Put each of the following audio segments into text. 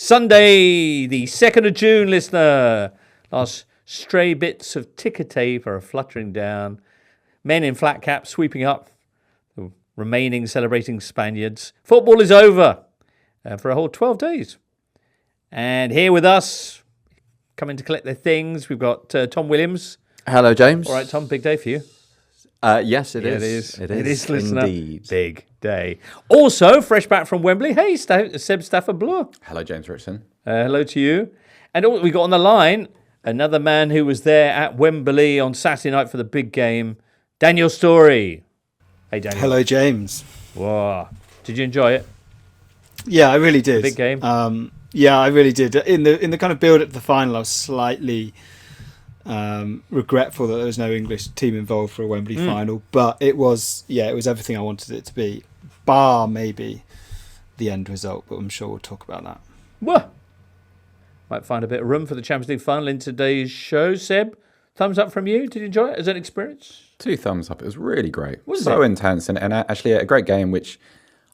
Sunday, the 2nd of June, listener. Last stray bits of ticker tape are fluttering down. Men in flat caps sweeping up. The remaining celebrating Spaniards. Football is over for a whole 12 days. And here with us, coming to collect their things, we've got Tom Williams. Hello, James. All right, Tom, big day for you. Yes, it is. It is, listener. Indeed. Big day. Also, fresh back from Wembley. Hey, Seb Stafford-Bloor. Hello, James Richardson. Hello to you. And we got on the line another man who was there at Wembley on Saturday night for the big game, Daniel Story. Hey, Daniel. Hello, James. Wow. Did you enjoy it? Yeah, I really did. Big game. Yeah, I really did. In the kind of build up to the final, I was slightly regretful that there was no English team involved for a Wembley final, but it was everything I wanted it to be, bar maybe the end result, but I'm sure we'll talk about that. Well, might find a bit of room for the Champions League final in today's show. Seb, thumbs up from you. Did you enjoy it as an experience? 2 thumbs up. It was really great. Was so it? Intense and actually a great game, which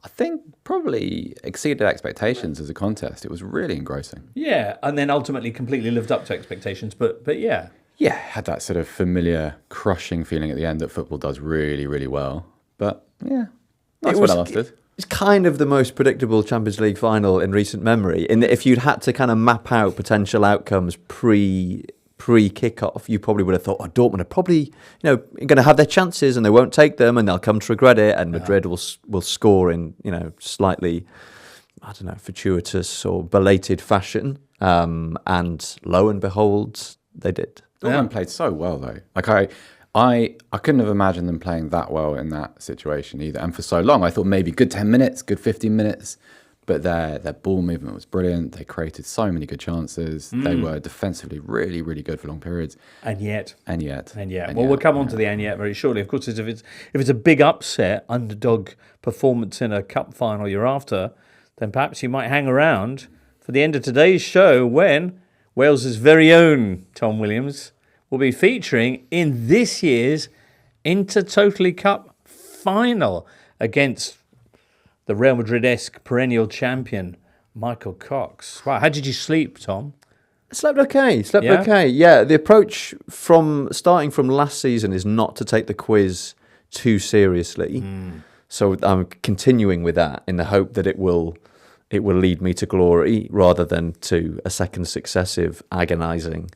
I think probably exceeded expectations as a contest. It was really engrossing. Yeah, and then ultimately completely lived up to expectations, but yeah. Yeah, had that sort of familiar crushing feeling at the end that football does really, really well. But yeah, that's what I lasted. It's kind of the most predictable Champions League final in recent memory. In that if you'd had to kind of map out potential outcomes pre-kickoff, you probably would have thought, Dortmund are probably going to have their chances and they won't take them and they'll come to regret it. And Madrid will score in slightly, fortuitous or belated fashion. And lo and behold, they did. Dortmund played so well though. Like I couldn't have imagined them playing that well in that situation either. And for so long, I thought maybe good 10 minutes, good 15 minutes. But their ball movement was brilliant. They created so many good chances. They were defensively really, really good for long periods. And yet. Well, we'll come on to the and yet very shortly. Of course, if it's a big upset, underdog performance in a cup final you're after, then perhaps you might hang around for the end of today's show when Wales's very own Tom Williams will be featuring in this year's Intertotally Cup final against the Real Madrid-esque perennial champion, Michael Cox. Wow, how did you sleep, Tom? Slept okay. Yeah, the approach starting from last season is not to take the quiz too seriously. So I'm continuing with that in the hope that it will lead me to glory rather than to a second successive agonising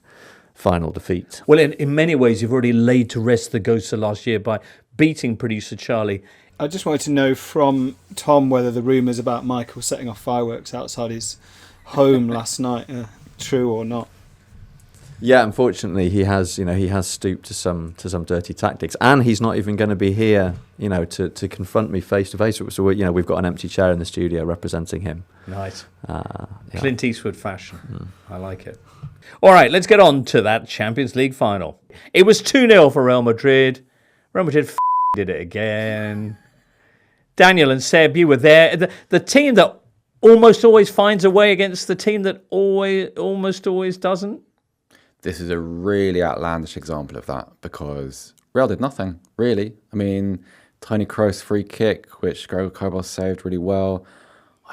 final defeat. Well, in many ways, you've already laid to rest the ghosts of last year by beating producer Charlie. I just wanted to know from Tom whether the rumours about Michael setting off fireworks outside his home last night are true or not. Yeah, unfortunately, he has stooped to some dirty tactics, and he's not even going to be here, to confront me face to face. So we've got an empty chair in the studio representing him. Nice, Clint Eastwood fashion. I like it. All right, let's get on to that Champions League final. It was 2-0 for Real Madrid. Real Madrid did it again. Daniel and Seb, you were there. The team that almost always finds a way against the team that almost always doesn't. This is a really outlandish example of that because Real did nothing, really. I mean, Toni Kroos free kick, which Kobos saved really well.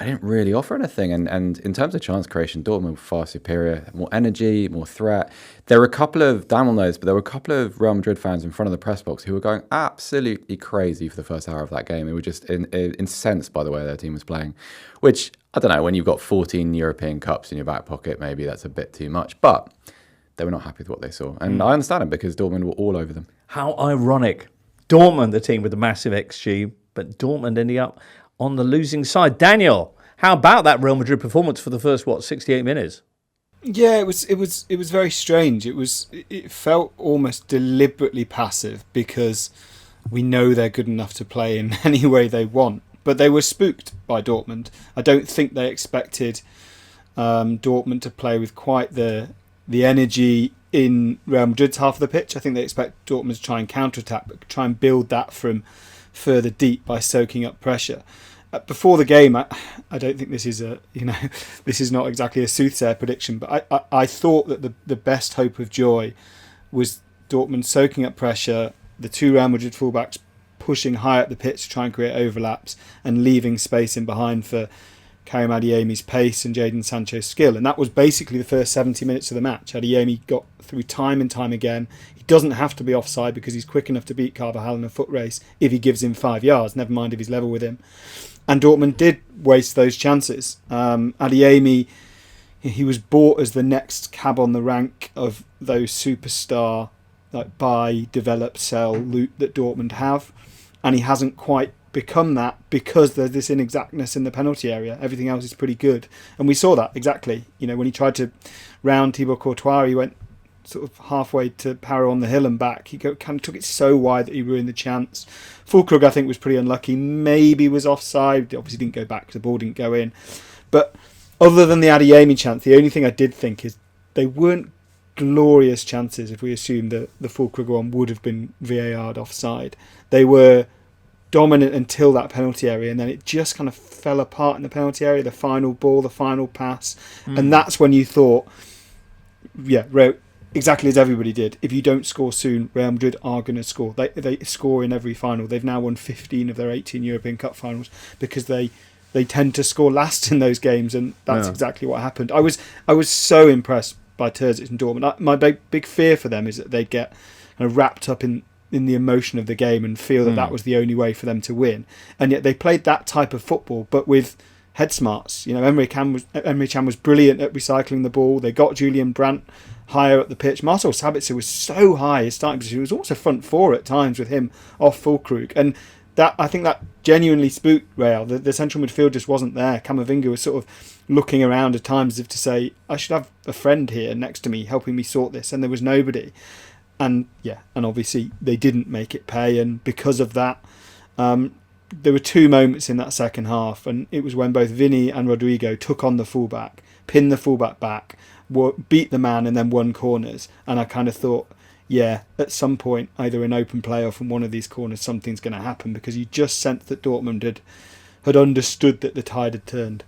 I didn't really offer anything. And in terms of chance creation, Dortmund were far superior. More energy, more threat. There were a couple of, Dan will know this, but there were a couple of Real Madrid fans in front of the press box who were going absolutely crazy for the first hour of that game. They were just incensed by the way their team was playing, which, I don't know, when you've got 14 European Cups in your back pocket, maybe that's a bit too much. But they were not happy with what they saw. And I understand it because Dortmund were all over them. How ironic. Dortmund, the team with the massive XG, but Dortmund ending up on the losing side. Daniel, how about that Real Madrid performance for the first 68 minutes? Yeah, it was very strange. It felt almost deliberately passive because we know they're good enough to play in any way they want. But they were spooked by Dortmund. I don't think they expected Dortmund to play with quite the energy in Real Madrid's half of the pitch. I think they expect Dortmund to try and counter-attack, but try and build that from further deep by soaking up pressure. Before the game, I don't think this is this is not exactly a soothsayer prediction, but I thought that the best hope of joy was Dortmund soaking up pressure, the two Real Madrid fullbacks pushing high up the pitch to try and create overlaps and leaving space in behind for Karim Adeyemi's pace and Jadon Sancho's skill. And that was basically the first 70 minutes of the match. Adeyemi got through time and time again. He doesn't have to be offside because he's quick enough to beat Carvajal in a foot race if he gives him 5 yards, never mind if he's level with him. And Dortmund did waste those chances. Adeyemi, he was bought as the next cab on the rank of those superstar, like buy, develop, sell loot that Dortmund have. And he hasn't quite become that because there's this inexactness in the penalty area. Everything else is pretty good. And we saw that exactly. When he tried to round Thibaut Courtois, he went sort of halfway to Harrow on the hill and back. He kind of took it so wide that he ruined the chance. Füllkrug, I think, was pretty unlucky. Maybe was offside. Obviously didn't go back. The ball didn't go in. But other than the Adeyemi chance, the only thing I did think is they weren't glorious chances if we assume that the Füllkrug one would have been VAR'd offside. They were dominant until that penalty area, and then it just kind of fell apart in the penalty area, the final ball, the final pass. And that's when you thought, exactly as everybody did, if you don't score soon, Real Madrid are going to score. They score in every final. They've now won 15 of their 18 European Cup finals because they tend to score last in those games, and that's exactly what happened. I was so impressed by Terzic and Dortmund. My big fear for them is that they'd get kind of wrapped up in the emotion of the game and feel that was the only way for them to win. And yet they played that type of football, but with head smarts. Emre Can was brilliant at recycling the ball. They got Julian Brandt higher up the pitch. Marcel Sabitzer was so high, his starting position. He was also front four at times with him off Füllkrug. And I think that genuinely spooked Real. The central midfield just wasn't there. Camavinga was sort of looking around at times as if to say, I should have a friend here next to me helping me sort this. And there was nobody. And obviously they didn't make it pay, and because of that, there were two moments in that second half, and it was when both Vinny and Rodrigo took on the fullback, pinned the fullback back, beat the man, and then won corners. And I kind of thought, at some point, either in open play or from one of these corners, something's going to happen, because you just sensed that Dortmund had understood that the tide had turned.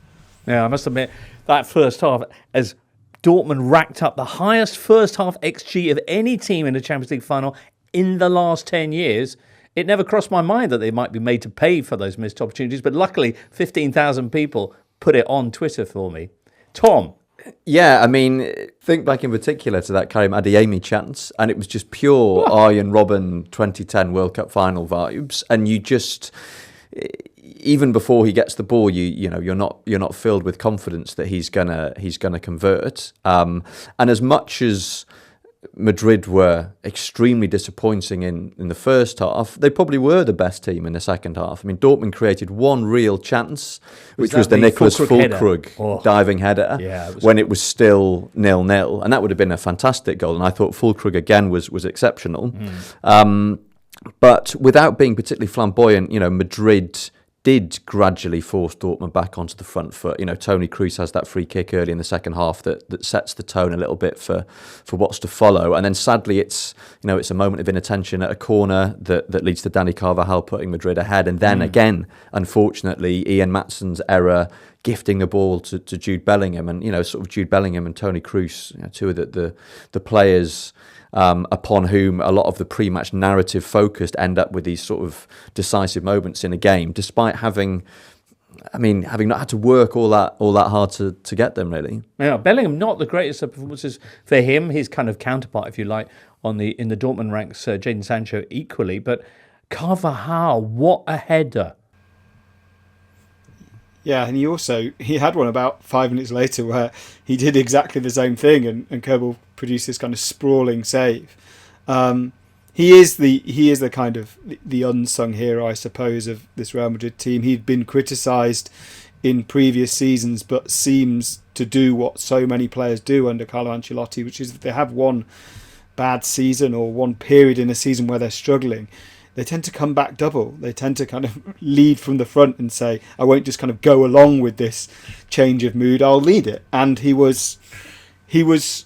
Yeah, I must admit, that first half, as Dortmund racked up the highest first half XG of any team in the Champions League final in the last 10 years. It never crossed my mind that they might be made to pay for those missed opportunities, but luckily 15,000 people put it on Twitter for me. Tom? Yeah, I mean, think back in particular to that Karim Adeyemi chance, and it was just pure Arjen Robben 2010 World Cup final vibes, and you just... Even before he gets the ball, you're not filled with confidence that he's gonna convert. And as much as Madrid were extremely disappointing in the first half, they probably were the best team in the second half. I mean, Dortmund created one real chance, which was the Nicolas Füllkrug diving header when it was still 0-0, and that would have been a fantastic goal. And I thought Füllkrug again was exceptional. But without being particularly flamboyant, Madrid did gradually force Dortmund back onto the front foot. Toni Kroos has that free kick early in the second half that sets the tone a little bit for what's to follow. And then sadly, it's a moment of inattention at a corner that leads to Dani Carvajal putting Madrid ahead. And then again, unfortunately, Ian Maatsen's error gifting the ball to Jude Bellingham. And, sort of Jude Bellingham and Toni Kroos, two of the players upon whom a lot of the pre-match narrative focused end up with these sort of decisive moments in a game, despite having not had to work all that hard to get them, really. Yeah, Bellingham, not the greatest of performances for him. His kind of counterpart, if you like, in the Dortmund ranks, Jadon Sancho equally. But Carvajal, what a header! Yeah, and he had one about 5 minutes later where he did exactly the same thing, and Kerbal produced this kind of sprawling save. He is the kind of the unsung hero, I suppose, of this Real Madrid team. He'd been criticised in previous seasons, but seems to do what so many players do under Carlo Ancelotti, which is if they have one bad season or one period in a season where they're struggling, they tend to come back double. They tend to kind of lead from the front and say, I won't just kind of go along with this change of mood, I'll lead it. And he was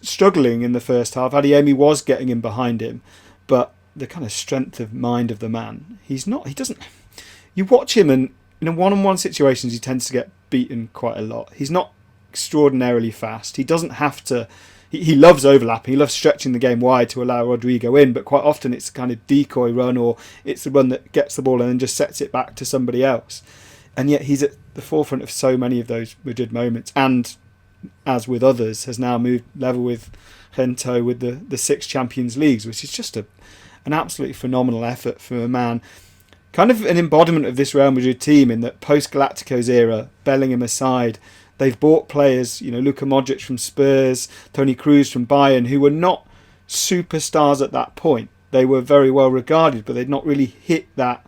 struggling in the first half. Adeyemi was getting in behind him, but the kind of strength of mind of the man, you watch him, and in one-on-one situations he tends to get beaten quite a lot. He's not extraordinarily fast. He doesn't have to. He loves overlapping. He loves stretching the game wide to allow Rodrigo in, but quite often it's a kind of decoy run, or it's the run that gets the ball and then just sets it back to somebody else. and yet he's at the forefront of so many of those Madrid moments, and as with others, has now moved level with Gento with the 6 Champions Leagues, which is just an absolutely phenomenal effort from a man. Kind of an embodiment of this Real Madrid team in that post-Galacticos era, Bellingham aside, they've bought players, Luka Modric from Spurs, Toni Kroos from Bayern, who were not superstars at that point. They were very well regarded, but they'd not really hit that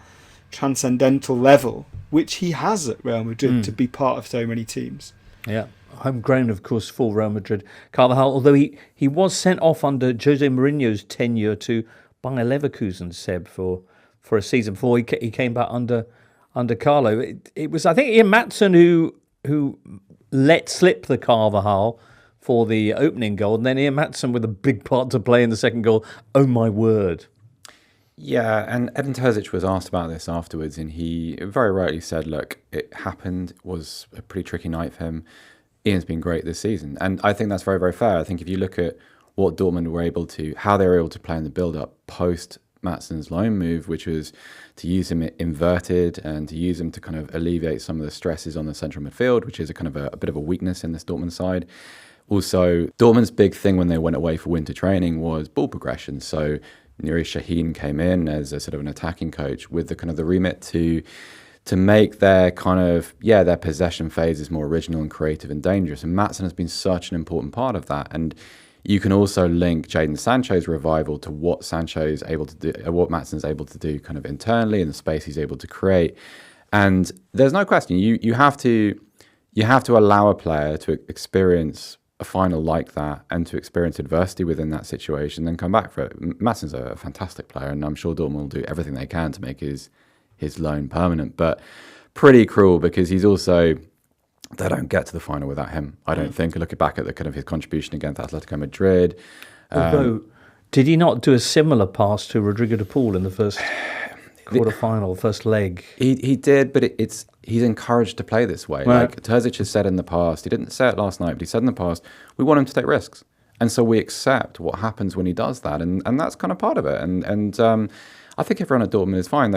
transcendental level, which he has at Real Madrid to be part of so many teams. Yeah, homegrown, of course, for Real Madrid. Carvajal, although he was sent off under Jose Mourinho's tenure to Bayer Leverkusen, Seb, for a season before he came back under Carlo. It was, I think, Ian Maatsen who let slip the Carvajal for the opening goal, and then Ian Maatsen with a big part to play in the second goal. Oh my word! Yeah, and Edin Terzic was asked about this afterwards, and he very rightly said, "Look, it happened. It was a pretty tricky night for him. Ian's been great this season," and I think that's very, very fair. I think if you look at what Dortmund were able to, how they were able to play in the build-up post Maatsen's loan move, which was to use him inverted and to use him to kind of alleviate some of the stresses on the central midfield, which is a kind of a bit of a weakness in this Dortmund side. Also, Dortmund's big thing when they went away for winter training was ball progression. So Nuri Sahin came in as a sort of an attacking coach with the kind of the remit to make their kind of, their possession phases more original and creative and dangerous. And Maatsen has been such an important part of that. And you can also link Jadon Sancho's revival to what Sancho's able to do, what Maatsen's able to do kind of internally in the space he's able to create. And there's no question, you have to allow a player to experience a final like that and to experience adversity within that situation, then come back for it. Maatsen's a fantastic player, and I'm sure Dortmund will do everything they can to make his loan permanent. But pretty cruel, because he's also, they don't get to the final without him, I don't think. Looking back at the kind of his contribution against Atletico Madrid. Although, did he not do a similar pass to Rodrigo de Paul in the first quarter-final, first leg? He did, but he's encouraged to play this way. Right. Like Terzic has said in the past, he didn't say it last night, but he said in the past, we want him to take risks. And so we accept what happens when he does that. And that's kind of part of it. And I think everyone at Dortmund is fine.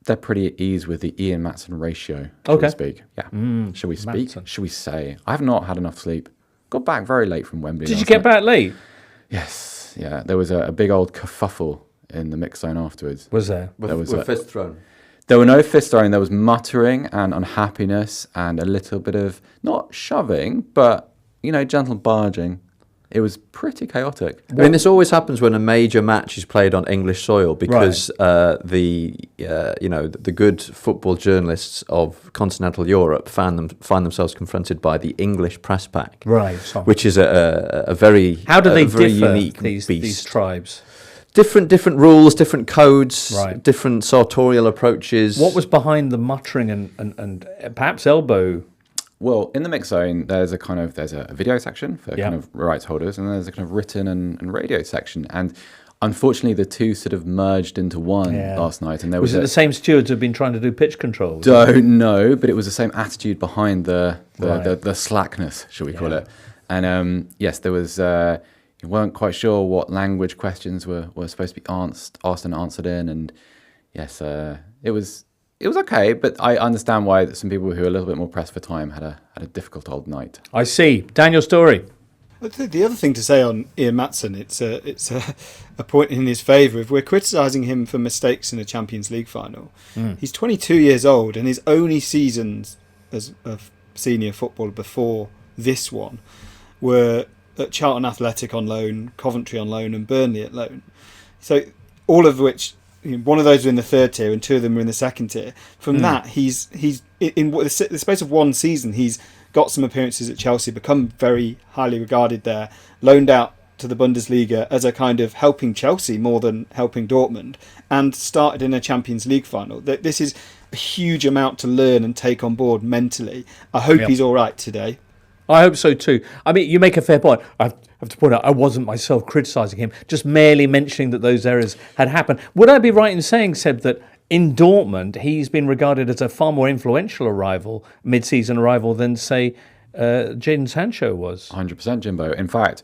They're pretty at ease with the Ian Maatsen ratio, shall we speak. Yeah. Shall we speak? Maatsen. Shall we say? I have not had enough sleep. Got back very late from Wembley. Did you get back late? Yes. Yeah. There was a big old kerfuffle in the mix zone afterwards. Was there? With fist thrown? There were no fist throwing. There was muttering and unhappiness and a little bit of, not shoving, but, gentle barging. It was pretty chaotic. I mean, this always happens when a major match is played on English soil, because the good football journalists of continental Europe find themselves confronted by the English press pack, right? Which is a very how do they differ, unique these tribes? Different rules, different codes, right. Different sartorial approaches. What was behind the muttering and perhaps elbow? Well, in the mix zone, there's a video section for kind of rights holders, and there's a kind of written and radio section. And unfortunately, the two sort of merged into one last night. And there was it the same stewards who've been trying to do pitch control? Don't know, but it was the same attitude behind the slackness, shall we call it? And yes, there was. You weren't quite sure what language questions were supposed to be asked and answered in, and yes, it was okay, but I understand why some people who are a little bit more pressed for time had a difficult old night. I see. Daniel Story. The other thing to say on Ian Maatsen, it's a point in his favour. If we're criticising him for mistakes in a Champions League final, he's 22 years old, and his only seasons as a senior footballer before this one were at Charlton Athletic on loan, Coventry on loan, and Burnley at loan. So all of which, one of those were in the third tier and two of them were in the second tier. From that, he's in the space of one season, he's got some appearances at Chelsea, become very highly regarded there, loaned out to the Bundesliga as a kind of helping Chelsea more than helping Dortmund, and started in a Champions League final. This is a huge amount to learn and take on board mentally. I hope he's all right today. I hope so too. I mean, you make a fair point. I have to point out, I wasn't myself criticising him, just merely mentioning that those errors had happened. Would I be right in saying, Seb, that in Dortmund, he's been regarded as a far more influential mid-season arrival than, say, Jadon Sancho was? 100%, Jimbo. In fact,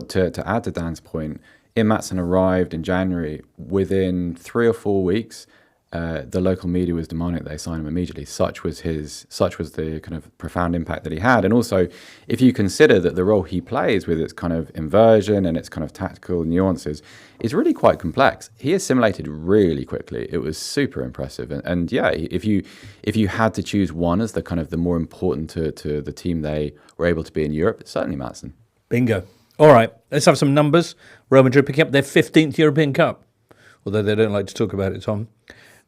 to add to Dan's point, Ian Maatsen arrived in January. Within 3 or 4 weeks, the local media was demanding that they sign him immediately. Such was the kind of profound impact that he had. And also, if you consider that the role he plays with its kind of inversion and its kind of tactical nuances is really quite complex, he assimilated really quickly. It was super impressive. And yeah, if you had to choose one as the kind of the more important to the team they were able to be in Europe, it's certainly Maatsen. Bingo. All right, let's have some numbers. Real Madrid picking up their 15th European Cup, although they don't like to talk about it, Tom.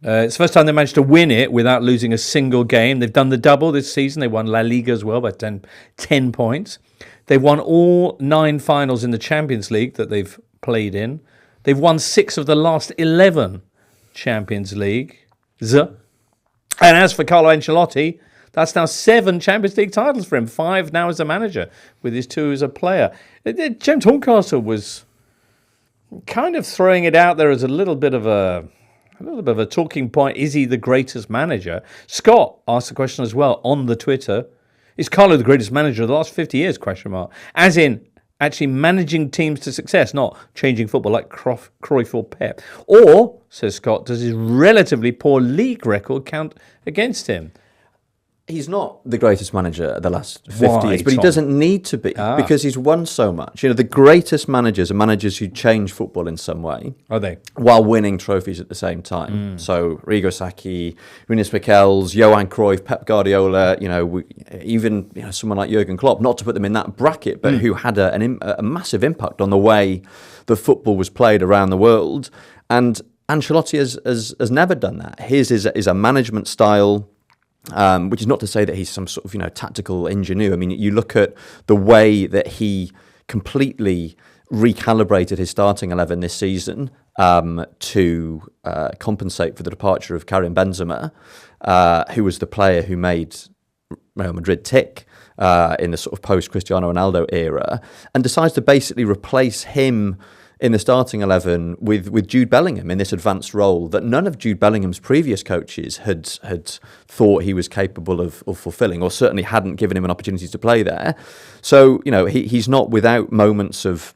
It's the first time they managed to win it without losing a single game. They've done the double this season. They won La Liga as well by 10 points. They've won all 9 finals in the Champions League that they've played in. They've won 6 of the last 11 Champions Leagues. And as for Carlo Ancelotti, that's now 7 Champions League titles for him. 5 now as a manager, with his 2 as a player. James Horncastle was kind of throwing it out there as a little bit of a talking point. Is he the greatest manager? Scott asked the question as well on the Twitter. Is Carlo the greatest manager of the last 50 years? ? As in actually managing teams to success, not changing football like Cruyff or Pep. Or, says Scott, does his relatively poor league record count against him? He's not the greatest manager of the last 50 years, but he doesn't need to be because he's won so much. The greatest managers are managers who change football in some way. Are they? While winning trophies at the same time. So Arrigo Sacchi, Rinus Michels, Johan Cruyff, Pep Guardiola, even someone like Jurgen Klopp, not to put them in that bracket, but who had a massive impact on the way the football was played around the world. And Ancelotti has never done that. His is a management style, which is not to say that he's some sort of tactical engineer. I mean, you look at the way that he completely recalibrated his starting 11 this season to compensate for the departure of Karim Benzema, who was the player who made Real Madrid tick in the sort of post-Cristiano Ronaldo era, and decides to basically replace him in the starting 11 with Jude Bellingham in this advanced role that none of Jude Bellingham's previous coaches had thought he was capable of fulfilling, or certainly hadn't given him an opportunity to play there. So, he's not without moments of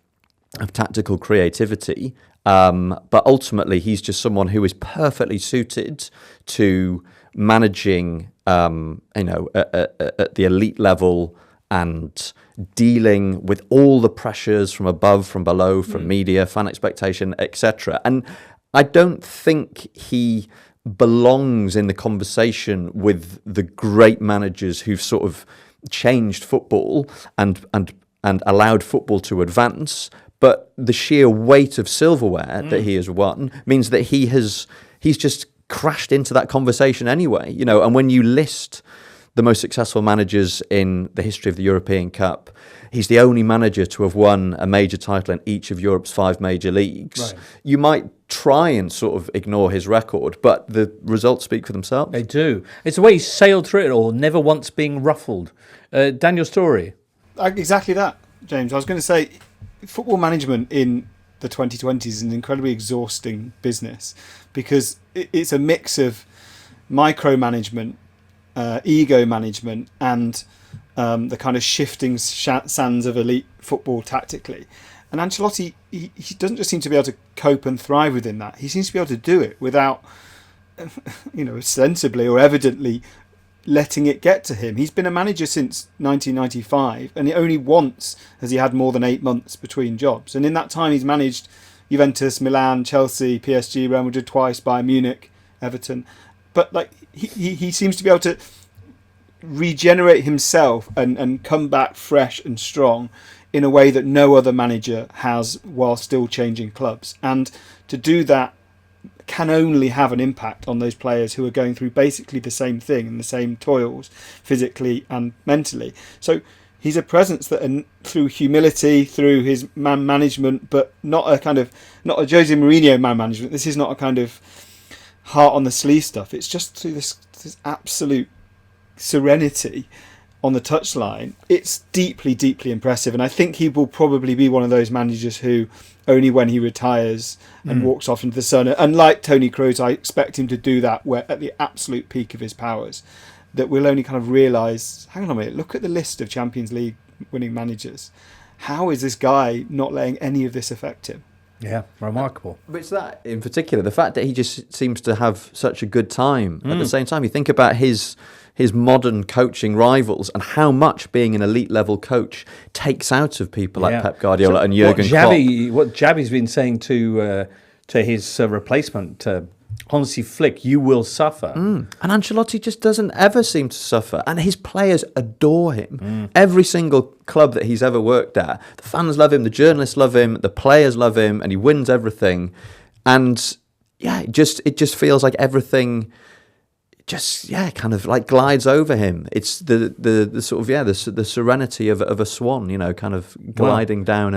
tactical creativity, but ultimately he's just someone who is perfectly suited to managing, at the elite level and dealing with all the pressures from above, from below, from media, fan expectation, etc. And I don't think he belongs in the conversation with the great managers who've sort of changed football and allowed football to advance. But the sheer weight of silverware that he has won means that he's just crashed into that conversation anyway. And when you list the most successful managers in the history of the European Cup, he's the only manager to have won a major title in each of Europe's 5 major leagues. Right. You might try and sort of ignore his record, but the results speak for themselves. They do. It's the way he sailed through it all, never once being ruffled. Daniel Story. Exactly that, James. I was going to say, football management in the 2020s is an incredibly exhausting business because it's a mix of micromanagement, ego management, and the kind of shifting sands of elite football tactically. And Ancelotti, he doesn't just seem to be able to cope and thrive within that. He seems to be able to do it without, ostensibly or evidently letting it get to him. He's been a manager since 1995, and only once has he had more than 8 months between jobs. And in that time, he's managed Juventus, Milan, Chelsea, PSG, Real Madrid twice, Bayern Munich, Everton. But he seems to be able to regenerate himself and come back fresh and strong in a way that no other manager has while still changing clubs. And to do that can only have an impact on those players who are going through basically the same thing and the same toils physically and mentally. So he's a presence that, through humility, through his man management, but not a Jose Mourinho man management. This is not a kind of heart on the sleeve stuff. It's just through this absolute serenity on the touchline. It's deeply, deeply impressive, and I think he will probably be one of those managers who only when he retires and walks off into the sun, and like Toni Kroos, I expect him to do that where at the absolute peak of his powers, that we'll only kind of realise, hang on a minute, look at the list of Champions League winning managers. How is this guy not letting any of this affect him? Yeah, remarkable. But it's that in particular, the fact that he just seems to have such a good time. At the same time, you think about his modern coaching rivals and how much being an elite level coach takes out of people like Pep Guardiola and Jurgen Klopp. What Xavi's been saying to his replacement, Hansi Flick, you will suffer. And Ancelotti just doesn't ever seem to suffer. And his players adore him. Every single club that he's ever worked at, the fans love him, the journalists love him, the players love him, and he wins everything. And yeah, it just feels like everything just kind of like glides over him. It's the sort of the serenity of a swan, kind of gliding down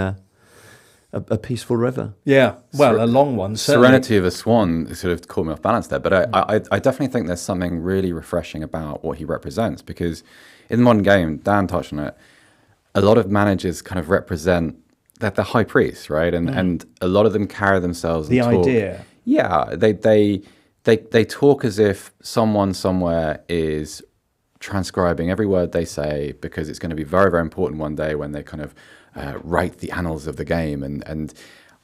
a peaceful river. Yeah, well, a long one. Certainly. Serenity of a swan sort of caught me off balance there, but I definitely think there's something really refreshing about what he represents, because in the modern game, Dan touched on it, a lot of managers kind of represent that the high priest, right? And a lot of them carry themselves and talk. Idea. Yeah, they talk as if someone somewhere is transcribing every word they say, because it's going to be very, very important one day when they kind of write the annals of the game. And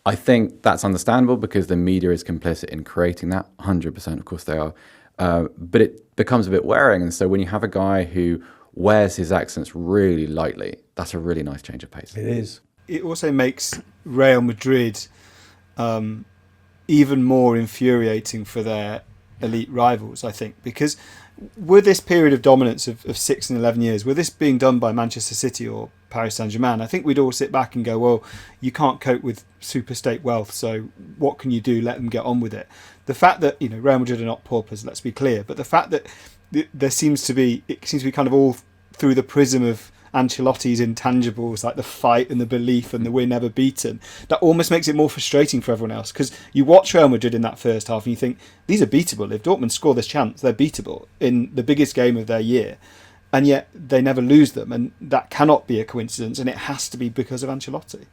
I think that's understandable, because the media is complicit in creating that. 100%, of course they are. But it becomes a bit wearing. And so when you have a guy who wears his accents really lightly, that's a really nice change of pace. It is. It also makes Real Madrid even more infuriating for their elite rivals, I think, because with this period of dominance of 6 and 11 years, with this being done by Manchester City or Paris Saint-Germain, I think we'd all sit back and go, well, you can't cope with super state wealth, so what can you do? Let them get on with it. The fact that, Real Madrid are not paupers, let's be clear, but the fact that it seems to be kind of all through the prism of Ancelotti's intangibles, like the fight and the belief and the we're never beaten, that almost makes it more frustrating for everyone else, because you watch Real Madrid in that first half and you think, these are beatable. If Dortmund score this chance, they're beatable in the biggest game of their year, and yet they never lose them, and that cannot be a coincidence, and it has to be because of Ancelotti.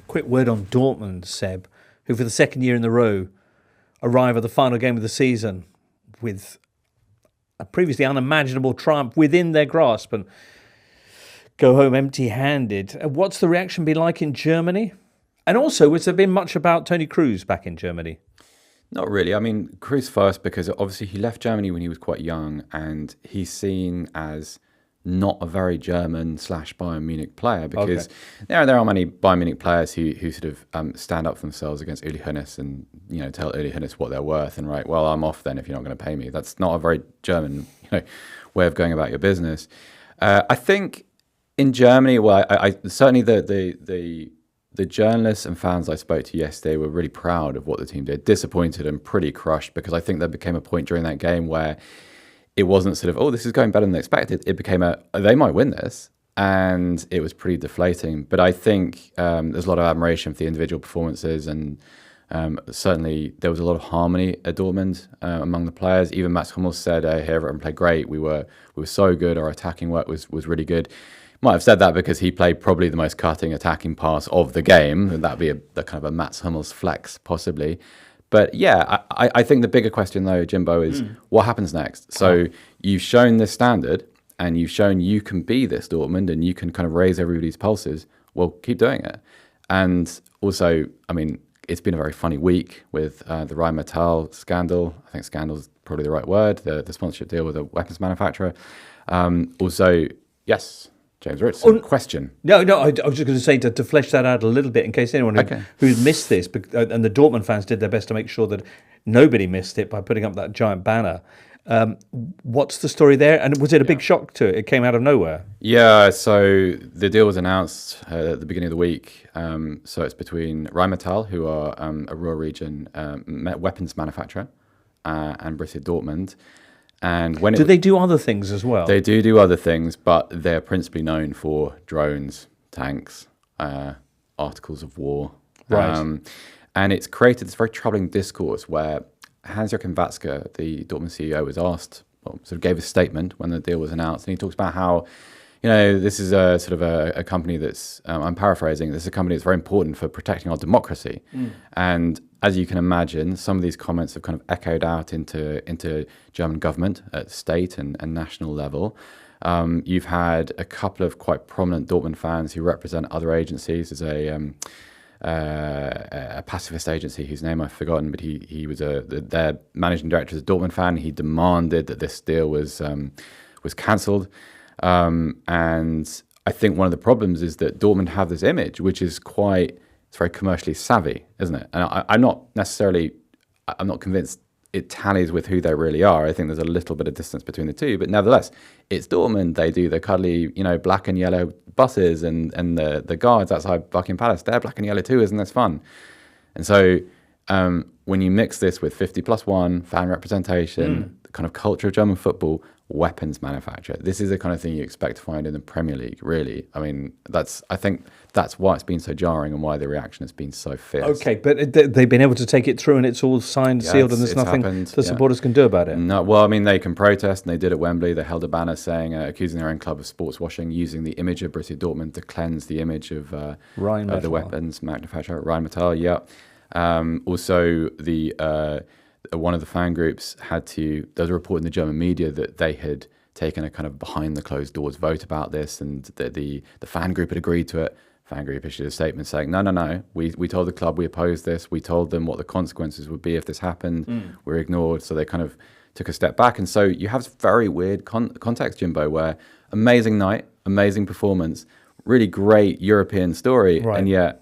Quick word on Dortmund, Seb, who for the second year in a row arrive at the final game of the season with a previously unimaginable triumph within their grasp and go home empty-handed. What's the reaction been like in Germany? And also, has there been much about Toni Kroos back in Germany? Not really. I mean, Kroos first, because obviously he left Germany when he was quite young, and he's seen as not a very German / Bayern Munich player, because there are many Bayern Munich players who sort of stand up for themselves against Uli Hoeneß and tell Uli Hoeneß what they're worth, and right, well, I'm off then if you're not going to pay me. That's not a very German way of going about your business. I think in Germany, well, I certainly the journalists and fans I spoke to yesterday were really proud of what the team did, disappointed and pretty crushed, because I think there became a point during that game where it wasn't sort of, oh, this is going better than expected. It became they might win this, and it was pretty deflating. But I think there's a lot of admiration for the individual performances, and certainly there was a lot of harmony at Dortmund among the players. Even Mats Hummels said, hey, everyone played great. We were so good. Our attacking work was really good. Might have said that because he played probably the most cutting attacking pass of the game. And that'd be a kind of a Mats Hummels flex, possibly. But yeah, I think the bigger question, though, Jimbo, is what happens next? So you've shown this standard, and you've shown you can be this Dortmund, and you can kind of raise everybody's pulses. Well, keep doing it. And also, I mean, it's been a very funny week with the Rheinmetall scandal. I think scandal is probably the right word, the sponsorship deal with a weapons manufacturer. Also, yes, James Ritson, question. No, I was just going to say to flesh that out a little bit in case anyone who's missed this, and the Dortmund fans did their best to make sure that nobody missed it by putting up that giant banner. What's the story there? And was it a big shock to it? It came out of nowhere. Yeah, so the deal was announced at the beginning of the week. So it's between Rheinmetall, who are a Ruhr region weapons manufacturer, and Borussia Dortmund. And when do they do other things as well? They do other things, but they're principally known for drones, tanks, articles of war. Right. And it's created this very troubling discourse where Hans-Joachim Watzke, the Dortmund CEO, was asked, sort of gave a statement when the deal was announced, and he talks about how, this is a sort of a company that's, I'm paraphrasing, this is a company that's very important for protecting our democracy. And as you can imagine, some of these comments have kind of echoed out into German government at state and national level. You've had a couple of quite prominent Dortmund fans who represent other agencies. There's a pacifist agency whose name I've forgotten, but he was their managing director is a Dortmund fan. He demanded that this deal was cancelled, and I think one of the problems is that Dortmund have this image, which is it's very commercially savvy, isn't it? And I'm not convinced it tallies with who they really are. I think there's a little bit of distance between the two, but nevertheless, it's Dortmund. They do the cuddly, black and yellow buses, and the guards outside Buckingham Palace, they're black and yellow too, isn't this fun? And so when you mix this with 50+1 fan representation, the kind of culture of German football, weapons manufacture, this is the kind of thing you expect to find in the Premier League, really. I mean, I think that's why it's been so jarring and why the reaction has been so fierce. Okay, but they've been able to take it through and it's all signed, sealed, and there's nothing the supporters can do about it? No, well, I mean, they can protest, and they did at Wembley. They held a banner saying, accusing their own club of sports washing, using the image of Borussia Dortmund to cleanse the image of the weapons manufacturer, Rheinmetall, yeah. Also, one of the fan groups there was a report in the German media that they had taken a kind of behind the closed doors vote about this, and the fan group had agreed to it. Fan group issued a statement saying, no, we told the club we opposed this. We told them what the consequences would be if this happened. We were ignored. So they kind of took a step back. And so you have this very weird context, Jimbo, where amazing night, amazing performance, really great European story, right. And yet...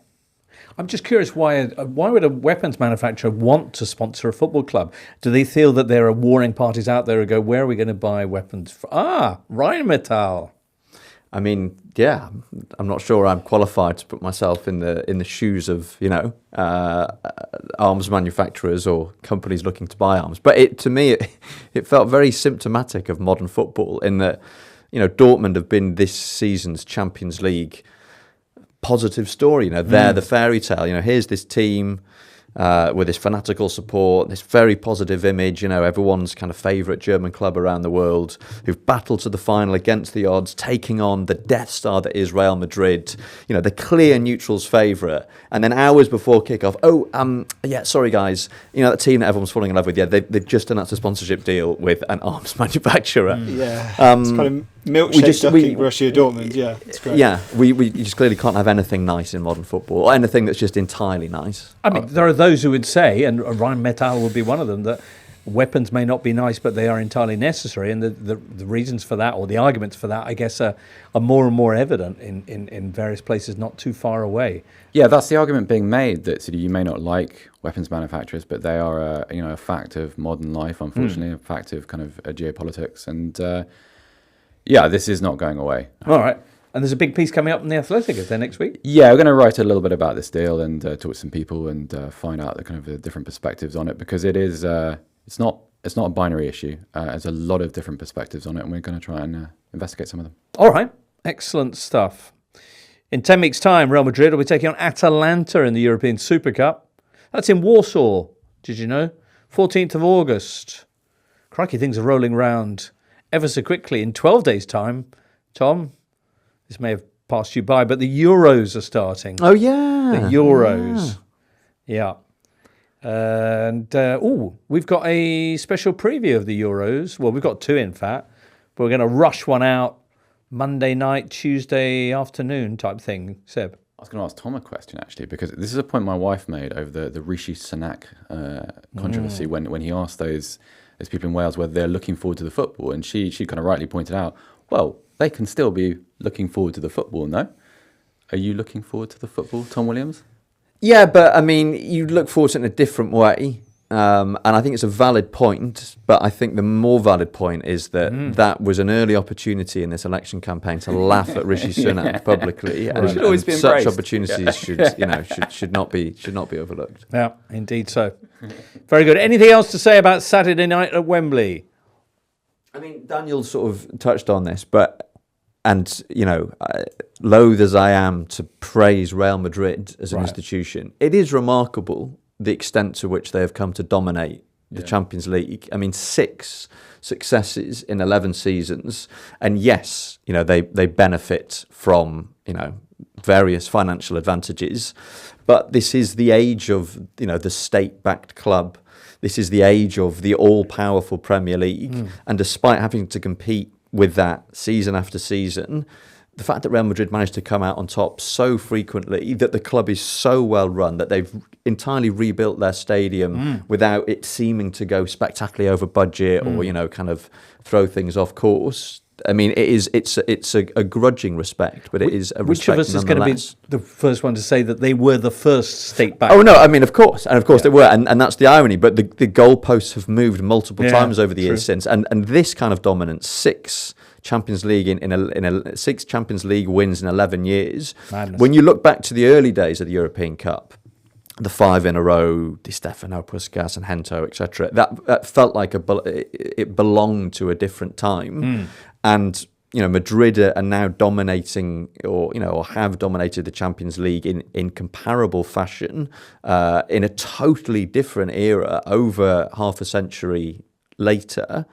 I'm just curious, why would a weapons manufacturer want to sponsor a football club? Do they feel that there are warring parties out there who go, where are we going to buy weapons from? Rheinmetall. I mean, yeah, I'm not sure I'm qualified to put myself in the shoes of, arms manufacturers or companies looking to buy arms. But to me, it felt very symptomatic of modern football in that, Dortmund have been this season's Champions League positive story. They're the fairy tale. Here's this team with this fanatical support, this very positive image, everyone's kind of favourite German club around the world, who've battled to the final against the odds, taking on the Death Star that is Real Madrid, the clear neutrals favourite. And then hours before kickoff, sorry guys, that team that everyone's falling in love with, they've just announced a sponsorship deal with an arms manufacturer. It's kind of milkshake ducking Borussia Dortmund. Yeah, it's great. Yeah, we just clearly can't have anything nice in modern football, or anything that's just entirely nice. I mean, there are those who would say, and Rheinmetall would be one of them, that weapons may not be nice, but they are entirely necessary, and the reasons for that, or the arguments for that, I guess, are more and more evident in various places not too far away. Yeah, that's the argument being made, that you may not like weapons manufacturers, but they are a fact of modern life, unfortunately, a fact of kind of geopolitics, and this is not going away. All right. And there's a big piece coming up in The Athletic, is there, next week? Yeah, we're going to write a little bit about this deal and talk to some people and find out the kind of the different perspectives on it, because it is it's not a binary issue. There's a lot of different perspectives on it, and we're going to try and investigate some of them. All right, excellent stuff. In 10 weeks' time, Real Madrid will be taking on Atalanta in the European Super Cup. That's in Warsaw, did you know? 14th of August. Crikey, things are rolling round ever so quickly. In 12 days' time, Tom, this may have passed you by, but the Euros are starting. Oh, yeah. The Euros. Yeah. And, we've got a special preview of the Euros. Well, we've got two, in fact. But we're going to rush one out Monday night, Tuesday afternoon type thing. Seb? I was going to ask Tom a question, actually, because this is a point my wife made over the Rishi Sunak controversy when he asked those people in Wales whether they're looking forward to the football. And she kind of rightly pointed out, well, they can still be looking forward to the football, no? Are you looking forward to the football, Tom Williams? Yeah, but I mean, you look forward to it in a different way. And I think it's a valid point, but I think the more valid point is that that was an early opportunity in this election campaign to laugh at Rishi Sunak publicly. And it should always be such embraced. Opportunities should not be overlooked. Yeah, indeed so. Very good. Anything else to say about Saturday night at Wembley? I mean, Daniel sort of touched on this, loath as I am to praise Real Madrid as an institution, it is remarkable the extent to which they have come to dominate the Champions League. I mean, 6 successes in 11 seasons, and yes, they benefit from various financial advantages, but this is the age of the state-backed club. This is the age of the all-powerful Premier League, and despite having to compete with that season after season, the fact that Real Madrid managed to come out on top so frequently, that the club is so well run, that they've entirely rebuilt their stadium without it seeming to go spectacularly over budget or, kind of throw things off course. I mean, it's a grudging respect, but it is a respect. Which of us is going to be the first one to say that they were the first state back? Oh no, I mean, of course they were, and that's the irony. But the goalposts have moved multiple times over the years since, and this kind of dominance, 6 Champions League in 6 Champions League wins in 11 years. Madness. When you look back to the early days of the European Cup, the 5 in a row, Di Stefano, Puskas, and Hento, etc. That felt like it belonged to a different time. And Madrid are now dominating, or have dominated the Champions League in comparable fashion, in a totally different era over half a century later,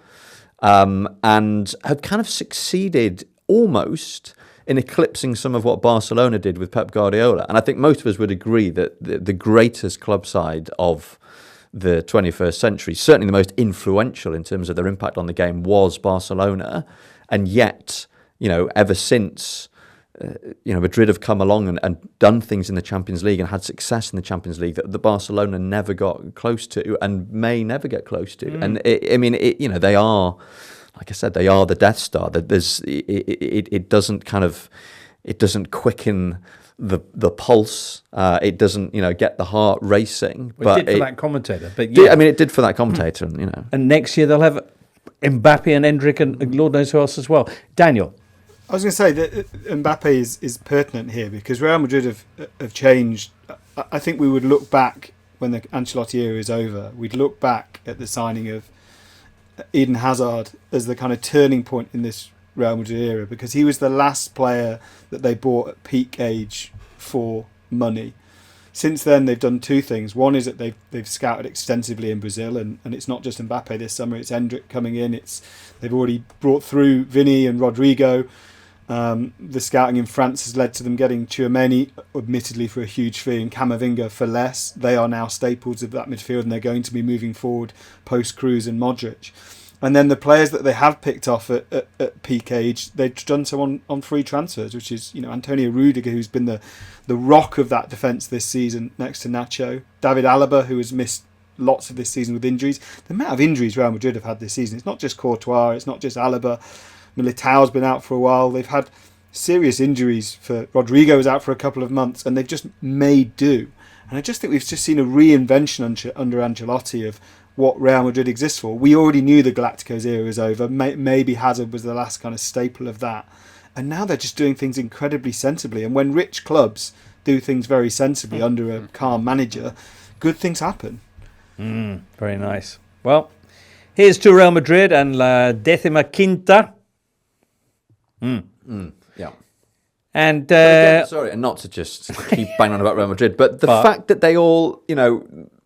and have kind of succeeded almost in eclipsing some of what Barcelona did with Pep Guardiola. And I think most of us would agree that the greatest club side of the 21st century, certainly the most influential in terms of their impact on the game, was Barcelona. And yet, ever since, Madrid have come along and done things in the Champions League and had success in the Champions League that the Barcelona never got close to and may never get close to. And they are, like I said, they are the Death Star. That it doesn't quicken the pulse. It doesn't get the heart racing. Well, it did for that commentator. But it did for that commentator, and And next year they'll have Mbappe and Endrick and Lord knows who else as well. Daniel. I was going to say that Mbappe is pertinent here because Real Madrid have changed. I think we would look back when the Ancelotti era is over. We'd look back at the signing of Eden Hazard as the kind of turning point in this Real Madrid era because he was the last player that they bought at peak age for money. Since then, they've done 2 things. One is that they've scouted extensively in Brazil, and it's not just Mbappe this summer. It's Endrick coming in. They've already brought through Vini and Rodrigo. The scouting in France has led to them getting Tchouaméni, admittedly for a huge fee, and Camavinga for less. They are now staples of that midfield, and they're going to be moving forward post-Kroos and Modric. And then the players that they have picked off at peak age, they've done so on free transfers, which is Antonio Rudiger, who's been the rock of that defence this season next to Nacho. David Alaba, who has missed lots of this season with injuries. The amount of injuries Real Madrid have had this season, it's not just Courtois, it's not just Alaba. Militao's been out for a while. They've had serious injuries. Rodrigo was out for a couple of months, and they've just made do. And I just think we've just seen a reinvention under Ancelotti of what Real Madrid exists for. We already knew the Galacticos era was over. Maybe Hazard was the last kind of staple of that. And now they're just doing things incredibly sensibly. And when rich clubs do things very sensibly under a calm manager, good things happen. Very nice. Well, here's to Real Madrid and La Décima Quinta. Yeah. And again, sorry, and not to just keep banging on about Real Madrid, but the fact that they all,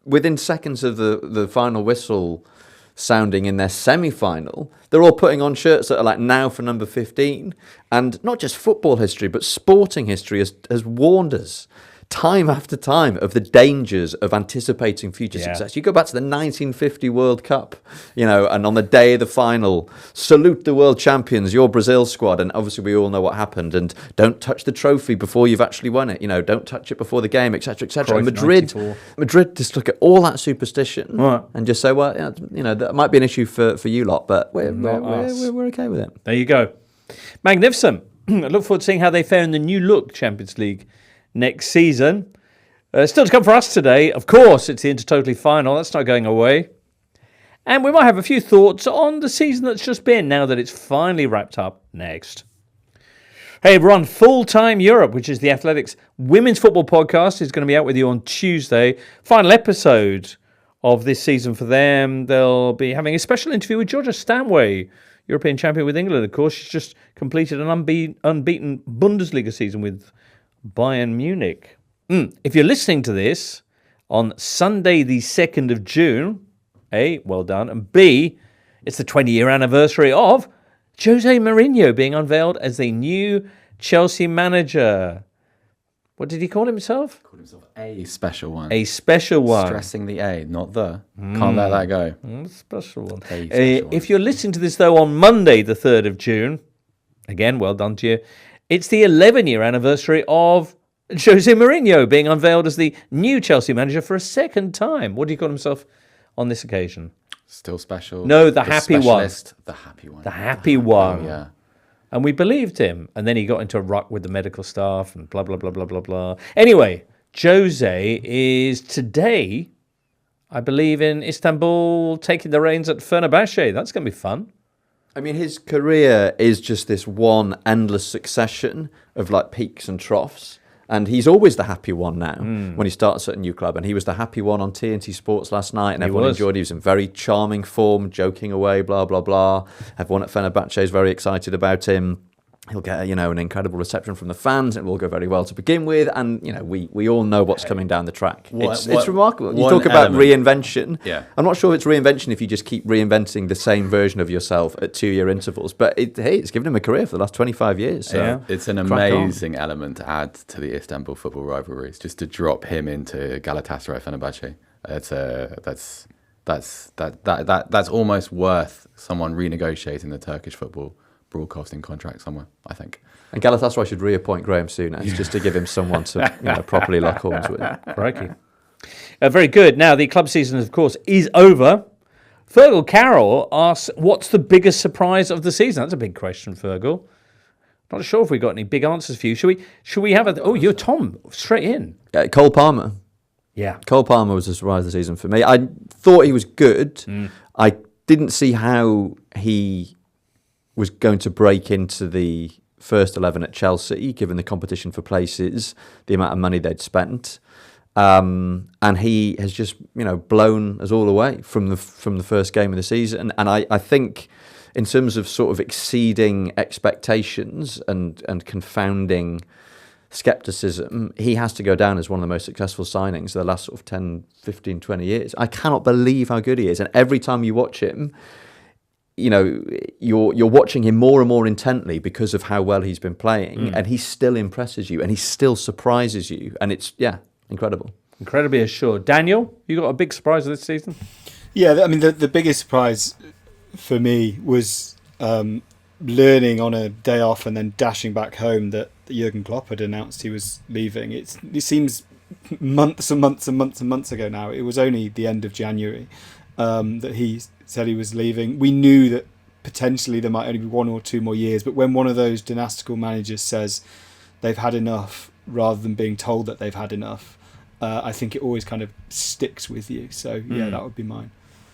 within seconds of the final whistle sounding in their semi-final, they're all putting on shirts that are like now for number 15. And not just football history, but sporting history has warned us time after time of the dangers of anticipating future success. You go back to the 1950 World Cup, and on the day of the final, salute the world champions, your Brazil squad, and obviously we all know what happened, and don't touch the trophy before you've actually won it, don't touch it before the game, etc., etc. And Madrid just look at all that superstition and just say, well, that might be an issue for you lot, but we're okay with it. There you go. Magnificent. I look forward to seeing how they fare in the new look Champions League next season. Still to come for us today, of course, it's the Intertotally final. That's not going away. And we might have a few thoughts on the season that's just been, now that it's finally wrapped up next. Hey, we're on Full Time Europe, which is the Athletics women's football podcast. It's going to be out with you on Tuesday. Final episode of this season for them. They'll be having a special interview with Georgia Stanway, European champion with England, of course. She's just completed an unbeaten Bundesliga season with Bayern Munich. If you're listening to this on Sunday the 2nd of June, A, well done, and B, it's the 20-year anniversary of Jose Mourinho being unveiled as the new Chelsea manager. What did he call himself? He called himself a special one. A special one. Stressing the A, not the. Can't let that go. Special one. A special one. If you're listening to this, though, on Monday the 3rd of June, again, well done to you, It's the 11-year anniversary of Jose Mourinho being unveiled as the new Chelsea manager for a second time. What do you call himself on this occasion? Still special. No, the happy one. The happy one. The happy one. Oh, yeah. And we believed him. And then he got into a ruck with the medical staff and blah, blah, blah, blah, blah, blah. Anyway, Jose is today, I believe, in Istanbul, taking the reins at Fenerbahce. That's going to be fun. I mean, his career is just this one endless succession of like peaks and troughs. And he's always the happy one now when he starts at a new club. And he was the happy one on TNT Sports last night. And everyone enjoyed. He was in very charming form, joking away, blah, blah, blah. Everyone at Fenerbahce is very excited about him. He'll get, an incredible reception from the fans. It will go very well to begin with. And, we all know what's coming down the track. It's remarkable. You talk about reinvention. Yeah. I'm not sure it's reinvention if you just keep reinventing the same version of yourself at 2-year intervals. But, it's given him a career for the last 25 years. So yeah. It's an amazing element to add to the Istanbul football rivalries, just to drop him into Galatasaray Fenerbahce. That's almost worth someone renegotiating the Turkish football broadcasting contract somewhere, I think. And Galatasaray should reappoint Graham Souness just to give him someone to properly lock horns with. Crikey. Very good. Now, the club season, of course, is over. Fergal Carroll asks, what's the biggest surprise of the season? That's a big question, Fergal. Not sure if we got any big answers for you. Should we have a... Oh, you're Tom, straight in. Cole Palmer. Yeah. Cole Palmer was the surprise of the season for me. I thought he was good. I didn't see how he was going to break into the first 11 at Chelsea, given the competition for places, the amount of money they'd spent. And he has just, blown us all away from the first game of the season. And I think in terms of sort of exceeding expectations and confounding skepticism, he has to go down as one of the most successful signings of the last sort of 10, 15, 20 years. I cannot believe how good he is. And every time you watch him, you're watching him more and more intently because of how well he's been playing, and he still impresses you, and he still surprises you, and it's incredible. Incredibly assured. Daniel, you got a big surprise this season? Yeah, I mean the biggest surprise for me was learning on a day off and then dashing back home that Jurgen Klopp had announced he was leaving. It seems months and months and months and months ago now. It was only the end of January that he said he was leaving. We knew that potentially there might only be 1 or 2 more years, but when one of those dynastical managers says they've had enough rather than being told that they've had enough, I think it always kind of sticks with you. So that would be mine.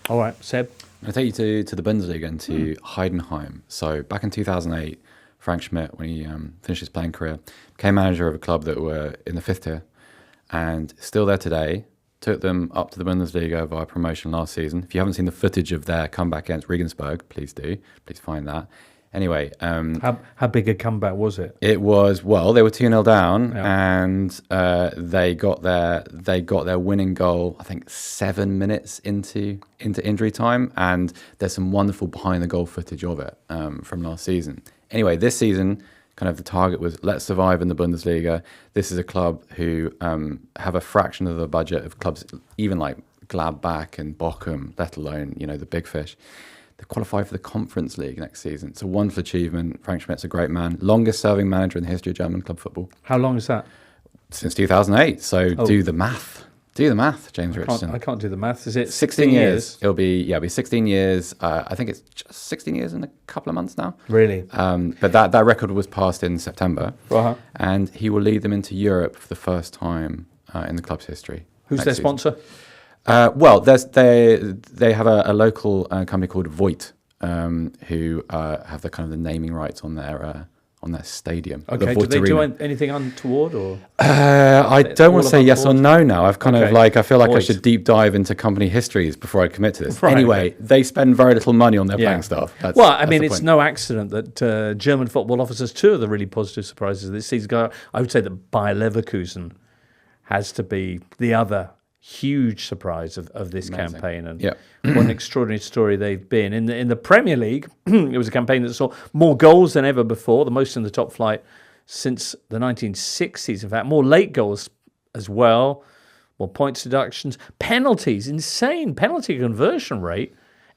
All right, Seb. I'll take you to the Bundesliga and to Heidenheim. So back in 2008, Frank Schmidt, when he finished his playing career, became manager of a club that were in the 5th tier and still there today. Took them up to the Bundesliga via promotion last season. If you haven't seen the footage of their comeback against Regensburg, please do. Please find that. Anyway. How big a comeback was it? It was, they were 2-0 down, and they got their winning goal, I think, 7 minutes into injury time, and there's some wonderful behind-the-goal footage of it from last season. Anyway, this season, kind of the target was let's survive in the Bundesliga. This is a club who have a fraction of the budget of clubs, even like Gladbach and Bochum, let alone, the big fish. They qualify for the Conference League next season. It's a wonderful achievement. Frank Schmidt's a great man. Longest serving manager in the history of German club football. How long is that? Since 2008. So do the math. Do the math, James Richardson. I can't do the math. Is it 16 years? It'll be 16 years. I think it's just 16 years in a couple of months now. Really? But that record was passed in September. Uh-huh. And he will lead them into Europe for the first time in the club's history. Who's their sponsor? They have a local company called Voigt, who have the kind of the naming rights on their stadium. Okay, do they do anything untoward or? I don't want to say yes or no now. I've kind of I feel like Voigt. I should deep dive into company histories before I commit to this. Right, anyway, they spend very little money on their playing staff. It's no accident that German football offers us 2 of the really positive surprises this season. I would say that Bayer Leverkusen has to be the other huge surprise of this campaign, and what an extraordinary story they've been in the Premier League. It was a campaign that saw more goals than ever before, the most in the top flight since the 1960s. In fact, more late goals as well, more points deductions, penalties, insane penalty conversion rate.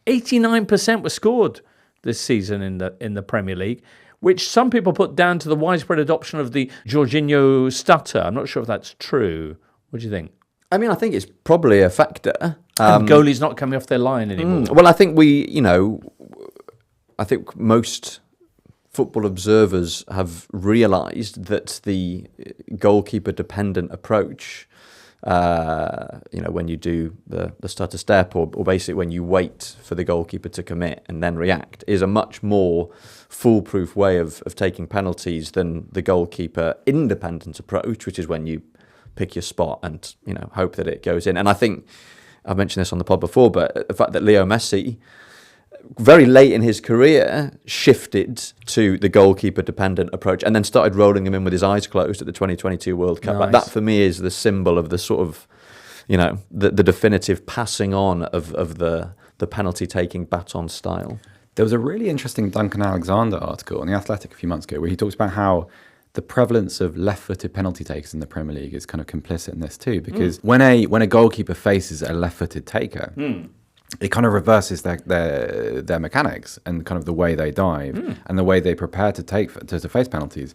89% were scored this season in the Premier League. which some people put down to the widespread adoption of the Jorginho stutter. I'm not sure if that's true. What do you think? I mean, I think it's probably a factor. And goalies not coming off their line anymore. Well, I think I think most football observers have realised that the goalkeeper-dependent approach, when you do the stutter step or basically when you wait for the goalkeeper to commit and then react, is a much more foolproof way of taking penalties than the goalkeeper-independent approach, which is when you pick your spot and hope that it goes in. And I think I've mentioned this on the pod before, but the fact that Leo Messi, very late in his career, shifted to the goalkeeper-dependent approach and then started rolling him in with his eyes closed at the 2022 World Cup. Nice. That, for me, is the symbol of the sort of, the definitive passing on of the penalty-taking baton style. There was a really interesting Duncan Alexander article on The Athletic a few months ago where he talks about how the prevalence of left-footed penalty takers in the Premier League is kind of complicit in this too, because when a goalkeeper faces a left-footed taker, it kind of reverses their mechanics and kind of the way they dive and the way they prepare to face penalties.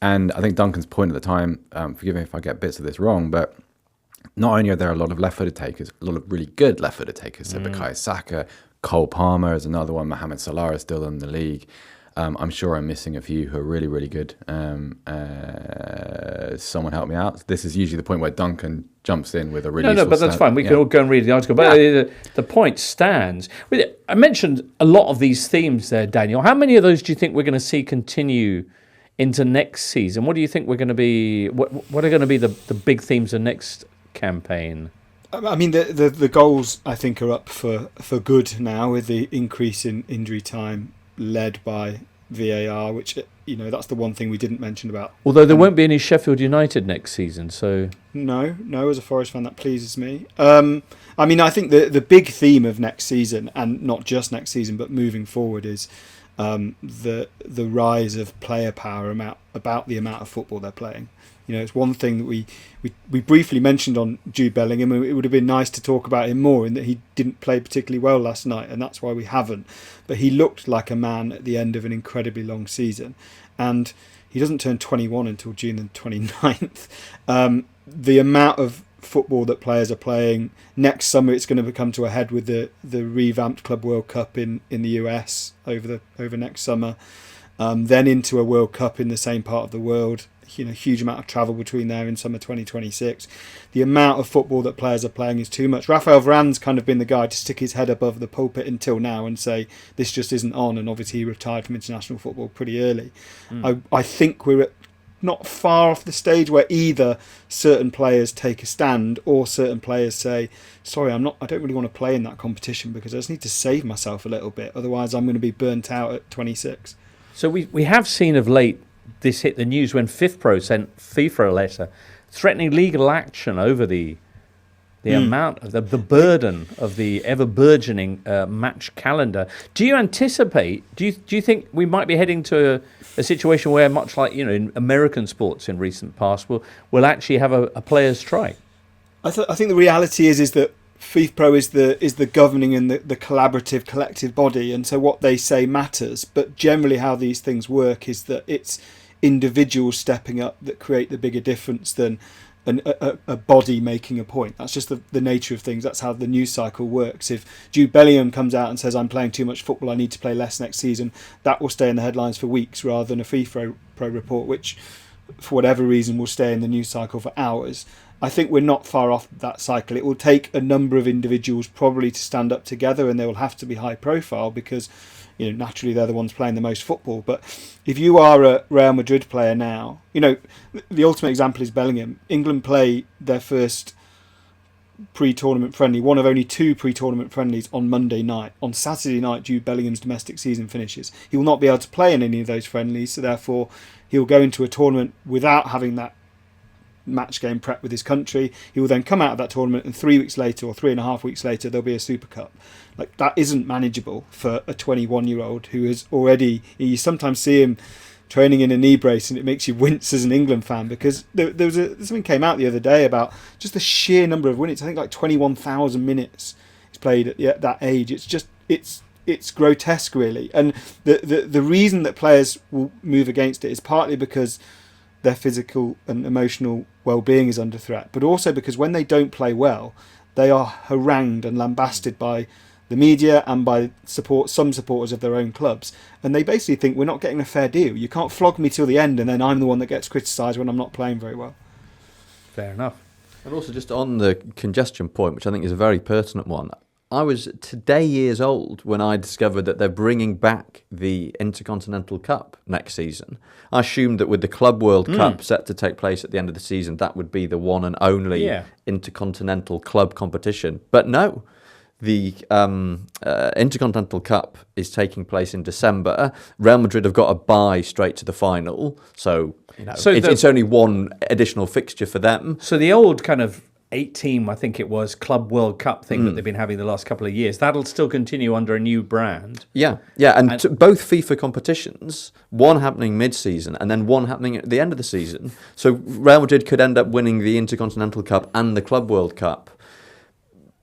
And I think Duncan's point at the time, forgive me if I get bits of this wrong, but not only are there a lot of left-footed takers, a lot of really good left-footed takers. So Bukayo Saka, Cole Palmer is another one, Mohamed Salah is still in the league. I'm sure I'm missing a few who are really, really good. Someone help me out. This is usually the point where Duncan jumps in with a really No, but that's fine. We can all go and read the article. But the point stands. I mentioned a lot of these themes there, Daniel. How many of those do you think we're going to see continue into next season? What do you think we're going to be? What are going to be the big themes of next campaign? I mean, the goals, I think, are up for good now with the increase in injury time led by VAR, which, that's the one thing we didn't mention about. Although there won't be any Sheffield United next season, so... No, as a Forest fan, that pleases me. I mean, I think the big theme of next season, and not just next season, but moving forward, is the rise of player power about the amount of football they're playing. It's one thing that we briefly mentioned on Jude Bellingham. It would have been nice to talk about him more in that he didn't play particularly well last night, and that's why we haven't. But he looked like a man at the end of an incredibly long season. And he doesn't turn 21 until June the 29th. The amount of football that players are playing, next summer it's going to come to a head with the revamped Club World Cup in the US over next summer. Then into a World Cup in the same part of the world. Huge amount of travel between there in summer 2026. The amount of football that players are playing is too much. Rafael Varane's kind of been the guy to stick his head above the pulpit until now and say this just isn't on, and obviously he retired from international football pretty early. I think we're not far off the stage where either certain players take a stand or certain players say, sorry, I don't really want to play in that competition because I just need to save myself a little bit, otherwise I'm going to be burnt out at 26. So we have seen of late this hit the news when FIFPro sent FIFA a letter threatening legal action over the amount of the burden of the ever burgeoning match calendar. Do you anticipate? Do you think we might be heading to a situation where, much like in American sports in recent past, we'll actually have a players' strike? I think the reality is that FIFPro is the governing and the collaborative collective body, and so what they say matters. But generally, how these things work is that it's individuals stepping up that create the bigger difference than a body making a point. That's just the nature of things. That's how the news cycle works. If Jude Bellingham comes out and says, I'm playing too much football, I need to play less next season, that will stay in the headlines for weeks rather than a FIFPro report, which for whatever reason will stay in the news cycle for hours. I think we're not far off that cycle. It will take a number of individuals probably to stand up together, and they will have to be high profile because naturally they're the ones playing the most football. But if you are a Real Madrid player now, the ultimate example is Bellingham. England play their first pre-tournament friendly, one of only two pre-tournament friendlies on Monday night. On Saturday night, Jude Bellingham's domestic season finishes. He will not be able to play in any of those friendlies, so therefore he'll go into a tournament without having that match game prep with his country. He will then come out of that tournament, and 3 weeks later or 3.5 weeks later there'll be a Super Cup. Like, that isn't manageable for a 21-year-old who is already, you sometimes see him training in a knee brace and it makes you wince as an England fan, because there was something came out the other day about just the sheer number of minutes. I think like 21,000 minutes he's played at that age. It's it's grotesque, really. And the reason that players will move against it is partly because their physical and emotional well-being is under threat, but also because when they don't play well, they are harangued and lambasted by the media and by some supporters of their own clubs, and they basically think we're not getting a fair deal. You can't flog me till the end, and then I'm the one that gets criticised when I'm not playing very well. Fair enough. And also just on the congestion point, which I think is a very pertinent one, I was today years old when I discovered that they're bringing back the Intercontinental Cup next season. I assumed that with the Club World Cup set to take place at the end of the season, that would be the one and only intercontinental club competition. But no, the Intercontinental Cup is taking place in December. Real Madrid have got a bye straight to the final, so it's only one additional fixture for them. So the old kind of 8-team, I think it was, Club World Cup thing that they've been having the last couple of years, that'll still continue under a new brand. Yeah, and both FIFA competitions, one happening mid-season and then one happening at the end of the season. So Real Madrid could end up winning the Intercontinental Cup and the Club World Cup.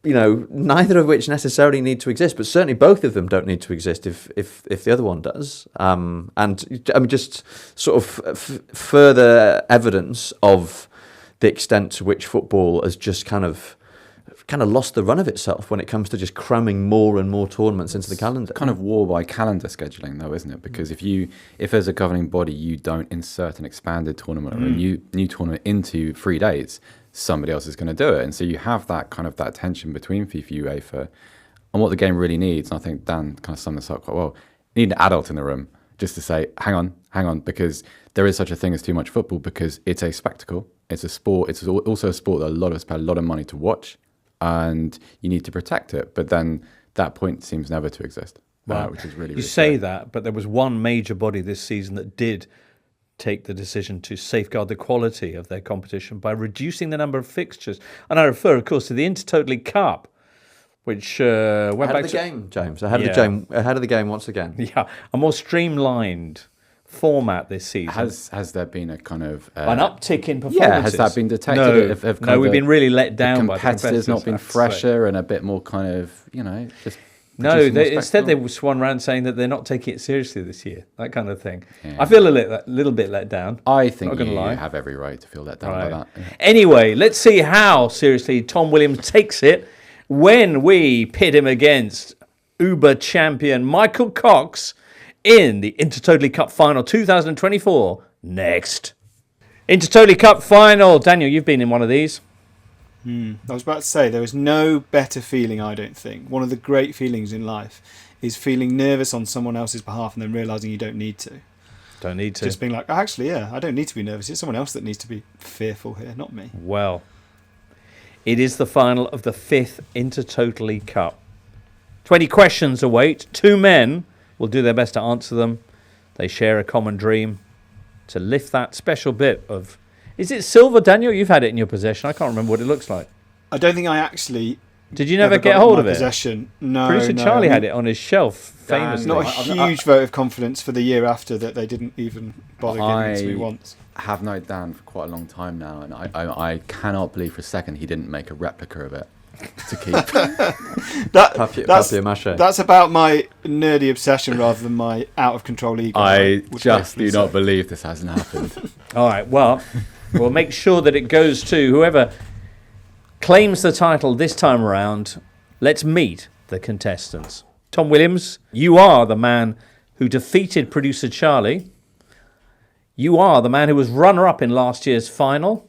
You know, neither of which necessarily need to exist, but certainly both of them don't need to exist if the other one does. And I mean, just sort of further evidence of the extent to which football has just kind of lost the run of itself when it comes to just cramming more and more tournaments into the calendar. Kind of war by calendar scheduling, though, isn't it? Because if as a governing body you don't insert an expanded tournament or a new tournament into 3 days, somebody else is going to do it, and so you have that tension between FIFA, UEFA, and what the game really needs. And I think Dan kind of summed this up quite well. You need an adult in the room just to say, hang on, because there is such a thing as too much football, because it's a spectacle. It's a sport. It's also a sport that a lot of us pay a lot of money to watch, and you need to protect it. But then that point seems never to exist, which is really, really say that, but there was one major body this season that did take the decision to safeguard the quality of their competition by reducing the number of fixtures. And I refer, of course, to the Intertotally Cup, which went ahead back of the game, James. Ahead of the game once again. Yeah, a more streamlined format this season. Has there been a kind of an uptick in performances? Yeah, has that been detected? No, we've been really let down by the competitors. Not been fresher and a bit more kind of, just. No, instead they swung around saying that they're not taking it seriously this year, that kind of thing. Yeah. I feel a little bit let down. I think you have every right to feel let down by that. Yeah. Anyway, let's see how seriously Tom Williams takes it when we pit him against Uber champion Michael Cox in the Intertotally Cup Final 2024 next. Intertotally Cup Final. Daniel, you've been in one of these. I was about to say, there is no better feeling, I don't think. One of the great feelings in life is feeling nervous on someone else's behalf and then realising you don't need to. Don't need to. Just being like, actually, I don't need to be nervous. It's someone else that needs to be fearful here, not me. Well, it is the final of the 5th Intertotally Cup. 20 questions await. 2 men will do their best to answer them. They share a common dream to lift that special bit of... Is it silver, Daniel? You've had it in your possession. I can't remember what it looks like. I don't think I actually... Did you never get hold of it? Possession. No. Producer Charlie had it on his shelf, famously. Not a huge vote of confidence for the year after that they didn't even bother giving it to me once. I have known Dan for quite a long time now, and I cannot believe for a second he didn't make a replica of it to keep. That's about my nerdy obsession rather than my out-of-control ego. I just do not believe this hasn't happened. All right, well, we'll make sure that it goes to whoever claims the title this time around. Let's meet the contestants. Tom Williams, you are the man who defeated producer Charlie. You are the man who was runner-up in last year's final.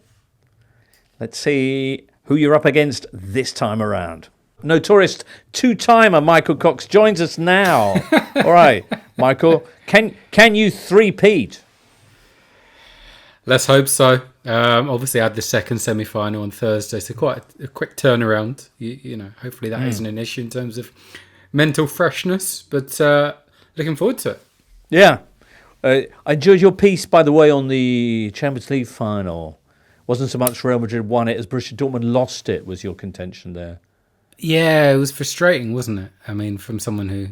Let's see who you're up against this time around. Notorious two-timer Michael Cox joins us now. All right, Michael, can you three-peat? Let's hope so. Obviously, I had the second semi-final on Thursday, so quite a quick turnaround. You know, hopefully that isn't an issue in terms of mental freshness, but looking forward to it. Yeah. I enjoyed your piece, by the way, on the Champions League final. Wasn't so much Real Madrid won it as Borussia Dortmund lost it, was your contention there. Yeah, it was frustrating, wasn't it? I mean, from someone who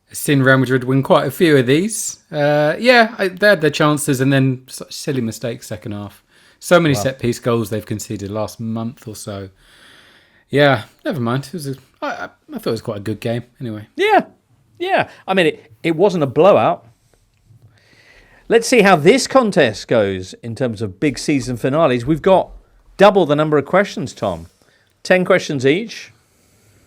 has seen Real Madrid win quite a few of these. They had their chances and then such silly mistakes second half. So many set-piece goals they've conceded last month or so. Yeah, never mind. I thought it was quite a good game anyway. Yeah, Yeah, I mean, it wasn't a blowout. Let's see how this contest goes in terms of big season finales. We've got double the number of questions, Tom. 10 questions each.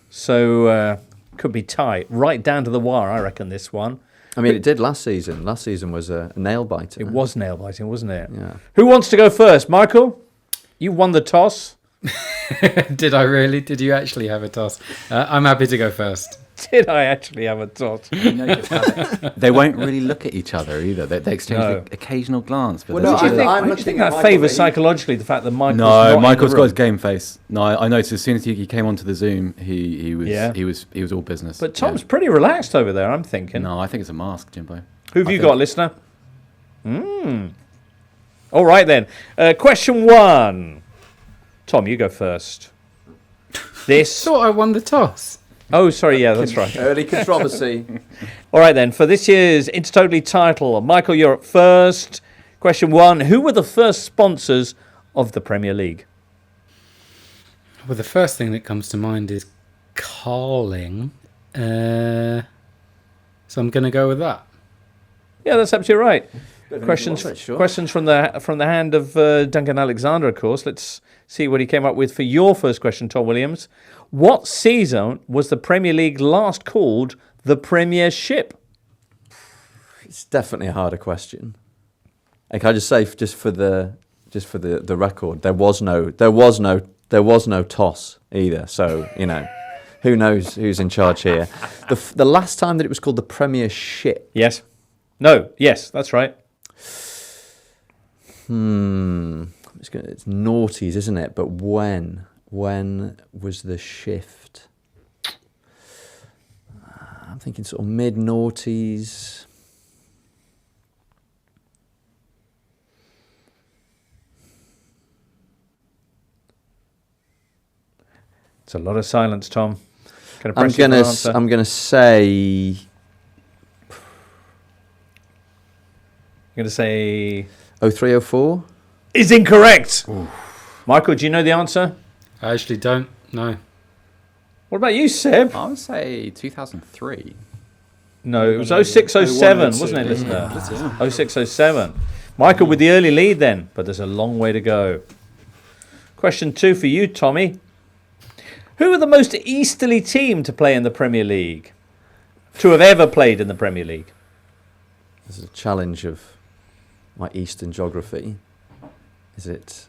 So could be tight. Right down to the wire, I reckon, this one. I mean, it did last season. Last season was a nail-biter. It was nail-biting, wasn't it? Yeah. Who wants to go first? Michael, you won the toss. Did I really? Did you actually have a toss? I'm happy to go first. Did I actually have a toss? They won't really look at each other either. They exchange the occasional glance. But Well, Do you think that favours psychologically the fact that Michael's not Michael's in the got room? his game face. No, I noticed as soon as he came onto the Zoom, he was all business. But Tom's pretty relaxed over there, I'm thinking. No, I think it's a mask, Jimbo. Who've you got, listener? All right, then. Question 1. Tom, you go first. This... Thought I won the toss. Oh, sorry, yeah, that's right. Early controversy. All right, then. For this year's Intertotally title, Michael, you're up first. Question 1. Who were the first sponsors of the Premier League? Well, the first thing that comes to mind is Carling. So I'm going to go with that. Yeah, that's absolutely right. Questions from the hand of Duncan Alexander, of course. Let's see what he came up with for your first question, Tom Williams. What season was the Premier League last called the Premiership? It's definitely a harder question. And can I just say, just for the record, there was no toss either. So who knows who's in charge here? The last time that it was called the Premiership. Yes. No. Yes, that's right. It's noughties, isn't it? But when was the shift? I'm thinking sort of mid-noughties. It's a lot of silence, Tom. I'm gonna say. I'm going to say... 0304? Is incorrect. Ooh. Michael, do you know the answer? I actually don't know. What about you, Seb? I would say 2003. No, it was 0607, wasn't it, listener? 0607. Michael with the early lead then, but there's a long way to go. Question 2 for you, Tommy. Who are the most easterly team to play in the Premier League? To have ever played in the Premier League? This is a challenge of my Eastern geography. Is it?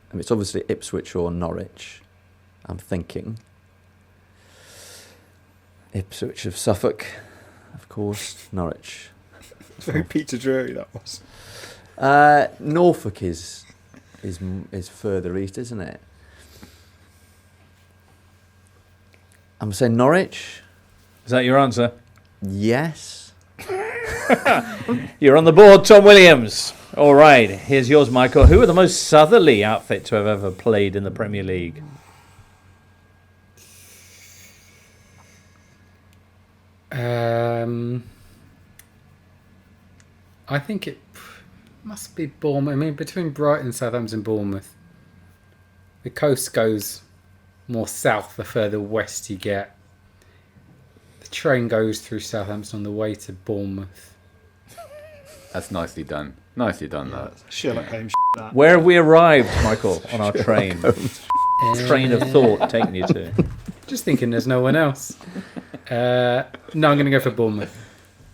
I mean, it's obviously Ipswich or Norwich. I'm thinking Ipswich of Suffolk, of course. Norwich. It's very Peter Drury, that was. Norfolk is further east, isn't it? I'm saying Norwich. Is that your answer? Yes. You're on the board, Tom Williams. All right, here's yours, Michael. Who are the most southerly outfit to have ever played in the Premier League? I think it must be Bournemouth. I mean, between Brighton, Southampton, and Bournemouth, the coast goes more south the further west you get. The train goes through Southampton on the way to Bournemouth. That's nicely done. Nicely done, that. Sherlock Holmes. That. Where have we arrived, Michael, on our train? Train of thought taking you to. Just thinking there's no one else. No, I'm going to go for Bournemouth.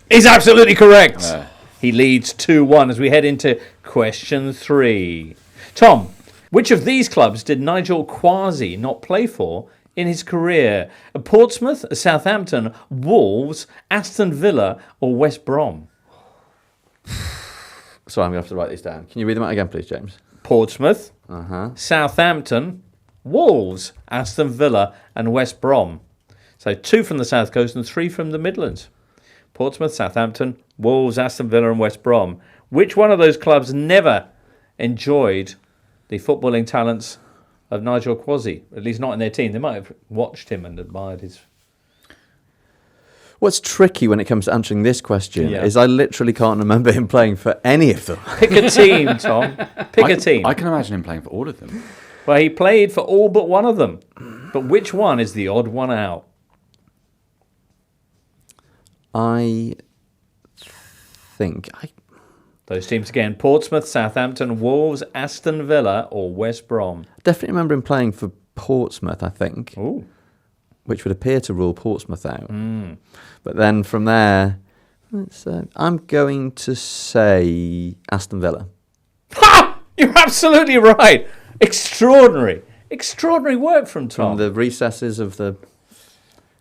He's absolutely correct. He leads 2-1 as we head into question 3. Tom, which of these clubs did Nigel Quasi not play for in his career? Portsmouth, Southampton, Wolves, Aston Villa or West Brom? Sorry, I'm going to have to write these down. Can you read them out again, please, James? Portsmouth, Southampton, Wolves, Aston Villa and West Brom. So 2 from the South Coast and 3 from the Midlands. Portsmouth, Southampton, Wolves, Aston Villa and West Brom. Which one of those clubs never enjoyed the footballing talents of Nigel Quasi? At least not in their team. They might have watched him and admired his... What's tricky when it comes to answering this question is I literally can't remember him playing for any of them. Pick a team, Tom. Pick a team. I can imagine him playing for all of them. Well, he played for all but one of them. But which one is the odd one out? I think... Those teams again: Portsmouth, Southampton, Wolves, Aston Villa, or West Brom. Definitely remember him playing for Portsmouth, I think. Ooh. Which would appear to rule Portsmouth out. But then from there, I'm going to say Aston Villa. Ha! You're absolutely right. Extraordinary work from Tom. From the recesses of the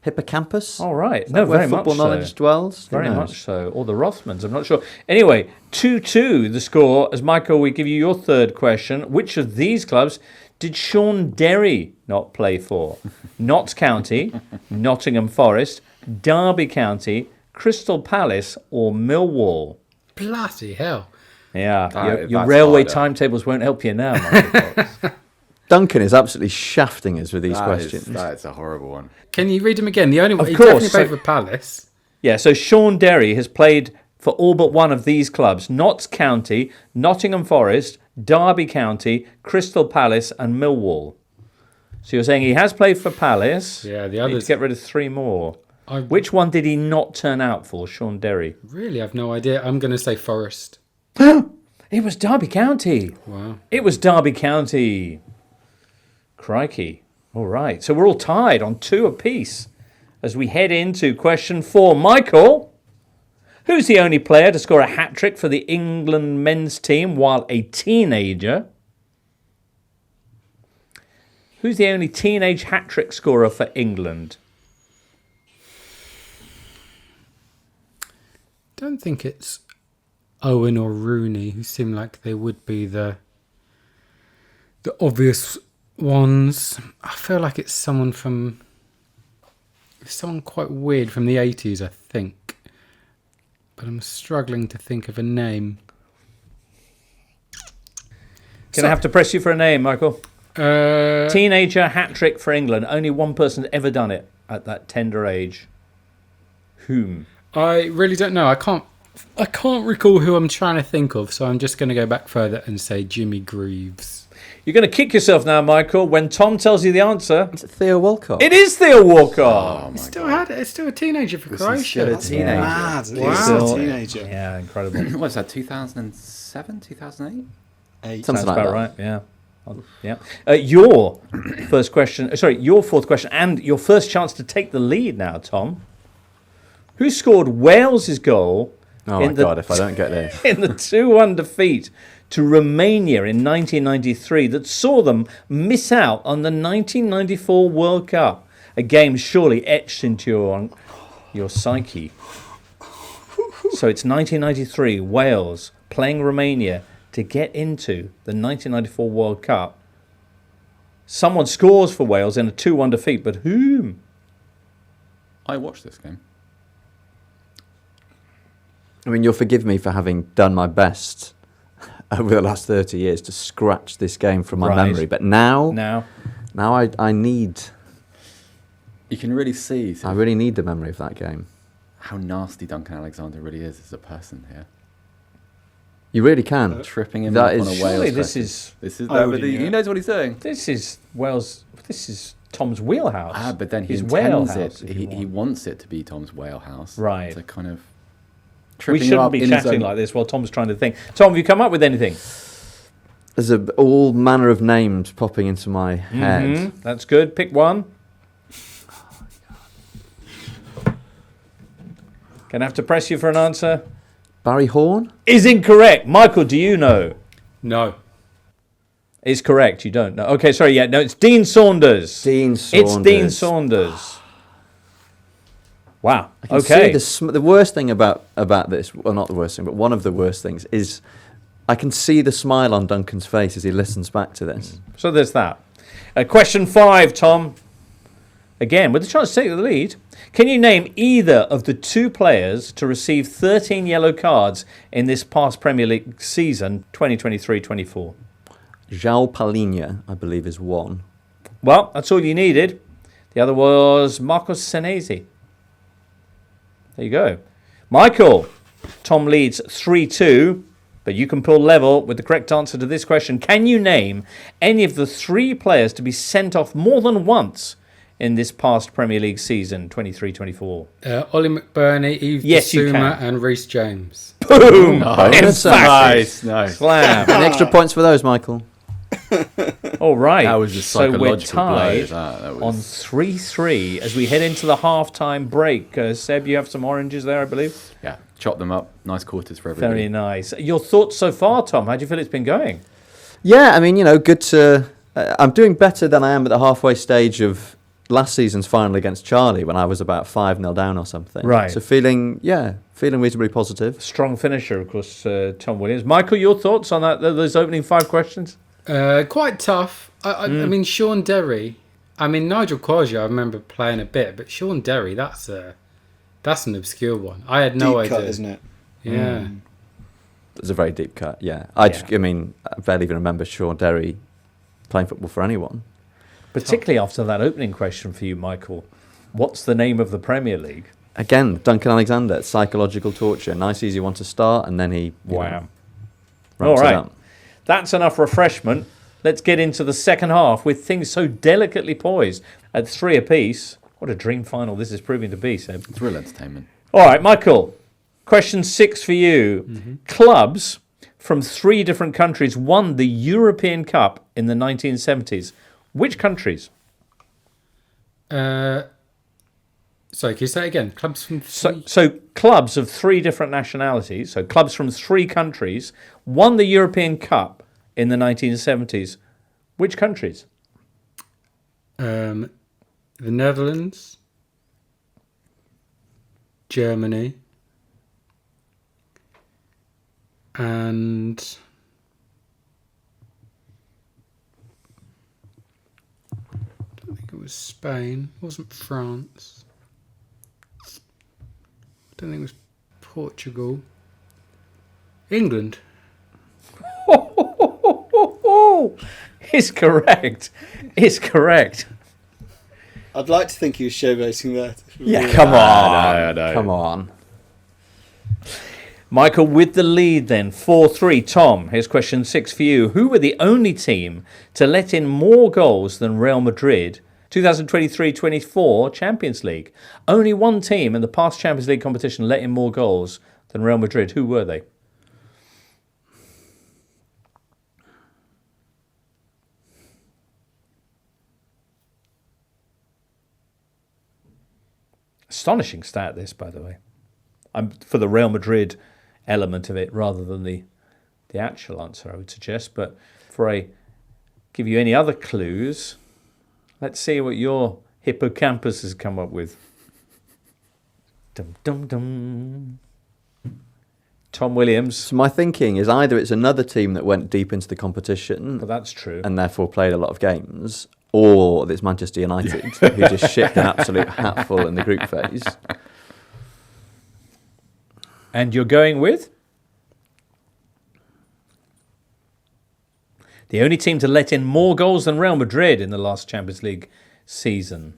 hippocampus. All right. Is that Very where much football so. knowledge dwells. Who Very knows? much so. Or the Rothmans, I'm not sure. Anyway, 2-2 the score. As Michael, we give you your third question. Which of these clubs did Sean Derry not play for? Notts County, Nottingham Forest, Derby County, Crystal Palace, or Millwall? Bloody hell. Yeah, your railway timetables won't help you now, Michael Cox. Duncan is absolutely shafting us with these questions. That's a horrible one. Can you read them again? The only one, Of he course. definitely played for Palace. Yeah, so Sean Derry has played for all but one of these clubs: Notts County, Nottingham Forest, Derby County, Crystal Palace, and Millwall. So you're saying he has played for Palace. Yeah, the Need others. to get rid of three more. Which one did he not turn out for, Sean Derry? Really, I've no idea. I'm going to say Forest. It was Derby County. Wow. It was Derby County. Crikey. All right. So we're all tied on 2 apiece as we head into question 4. Michael, who's the only player to score a hat-trick for the England men's team while a teenager? Who's the only teenage hat-trick scorer for England? Don't think it's Owen or Rooney, who seem like they would be the obvious ones. I feel like it's someone quite weird from the 80s, I think. But I'm struggling to think of a name. I have to press you for a name, Michael? Teenager hat-trick for England. Only one person's ever done it at that tender age. Whom? I really don't know. I can't recall who I'm trying to think of, so I'm just going to go back further and say Jimmy Greaves. You're going to kick yourself now, Michael, when Tom tells you the answer. Is it Theo Walcott? It is Theo Walcott. It's still a teenager for This is Croatia. still a teenager. Mad. Wow. Still a teenager. Yeah, incredible. What was that, 2007, 2008? Something Sounds like about that. right, yeah. Your fourth question, and your first chance to take the lead now, Tom. Who scored Wales's goal Oh my God, if I don't get this. in the 2-1 defeat to Romania in 1993 that saw them miss out on the 1994 World Cup? A game surely etched into your psyche. So it's 1993, Wales playing Romania to get into the 1994 World Cup. Someone scores for Wales in a 2-1 defeat, but whom? I watched this game. I mean, you'll forgive me for having done my best over the last 30 years to scratch this game from my memory. But now I need... You can really see I really need the memory of that game. how nasty Duncan Alexander really is as a person here. You really can. Tripping him That up on is- a Wales Surely question. this is He knows what he's doing. this is Wales. This is Tom's wheelhouse. But then he His intends whalehouse, it. if you He want. wants it to be Tom's whalehouse. Right. To kind of We tripping him shouldn't up be in his chatting own- like this while Tom's trying to think. Tom, have you come up with anything? There's all manner of names popping into my head. Mhm. That's good. Pick one. Gonna have to press you for an answer. Barry Horn? Is incorrect. Michael, do you know? No. Is correct. You don't know. Okay, sorry. Yeah, no, it's Dean Saunders. Dean Saunders. It's Dean Saunders. Wow. I can Okay. see the worst thing about this, well, not the worst thing, but one of the worst things is I can see the smile on Duncan's face as he listens back to this. So there's that. Question 5, Tom. Again, with a chance to take the lead. Can you name either of the 2 players to receive 13 yellow cards in this past Premier League season, 2023-24? João Palhinha, I believe, is one. Well, that's all you needed. The other was Marcos Senesi. There you go. Michael, Tom leads 3-2, but you can pull level with the correct answer to this question. Can you name any of the 3 players to be sent off more than once in this past Premier League season, 23-24? Ollie McBurney, Yves Yes, you Bissouma can. and Reece James. Boom! Nice. Slam. And extra points for those, Michael. All right. That was a so we're psychological blow. tied That was... on 3-3 as we head into the half-time break. Seb, you have some oranges there, I believe? Yeah, chop them up. Nice quarters for everybody. Very nice. Your thoughts so far, Tom? How do you feel it's been going? Yeah, I mean, good to... I'm doing better than I am at the halfway stage of last season's final against Charlie when I was about 5-0 down or something. Right. So feeling reasonably positive. Strong finisher, of course, Tom Williams. Michael, your thoughts on those opening 5 questions? Quite tough. I mean, Sean Derry. I mean, Nigel Quassia, I remember playing a bit, but Sean Derry, that's an obscure one. I had no Deep idea. cut, isn't it? Yeah. It's a very deep cut, yeah. I barely even remember Sean Derry playing football for anyone. Particularly after that opening question for you, Michael. What's the name of the Premier League? Again, Duncan Alexander, psychological torture. Nice, easy one to start, and then he All ramps it right. up. That's enough refreshment. Let's get into the second half with things so delicately poised at 3 apiece. What a dream final this is proving to be, Seb. It's real entertainment. All right, Michael. Question 6 for you. Mm-hmm. Clubs from 3 different countries won the European Cup in the 1970s. Which countries? Sorry, can you say it again? Clubs from 3... So clubs of 3 different nationalities, so clubs from 3 countries, won the European Cup in the 1970s. Which countries? The Netherlands, Germany, and... I think it was Spain. It wasn't France. I don't think it was Portugal. England. It's correct. It's correct. I'd like to think he was showboating there. Yeah, come on. No. Come on. Michael with the lead then, 4-3. Tom, here's question 6 for you. Who were the only team to let in more goals than Real Madrid 2023-24 Champions League? Only one team in the past Champions League competition let in more goals than Real Madrid. Who were they? Astonishing stat, this, by the way. I'm for the Real Madrid element of it rather than the actual answer, I would suggest. But before I give you any other clues, let's see what your hippocampus has come up with. Dum dum dum. Tom Williams. So my thinking is either it's another team that went deep into the competition, Well, that's true. and therefore played a lot of games, or it's Manchester United who just shipped an absolute hatful in the group phase. And you're going with? The only team to let in more goals than Real Madrid in the last Champions League season.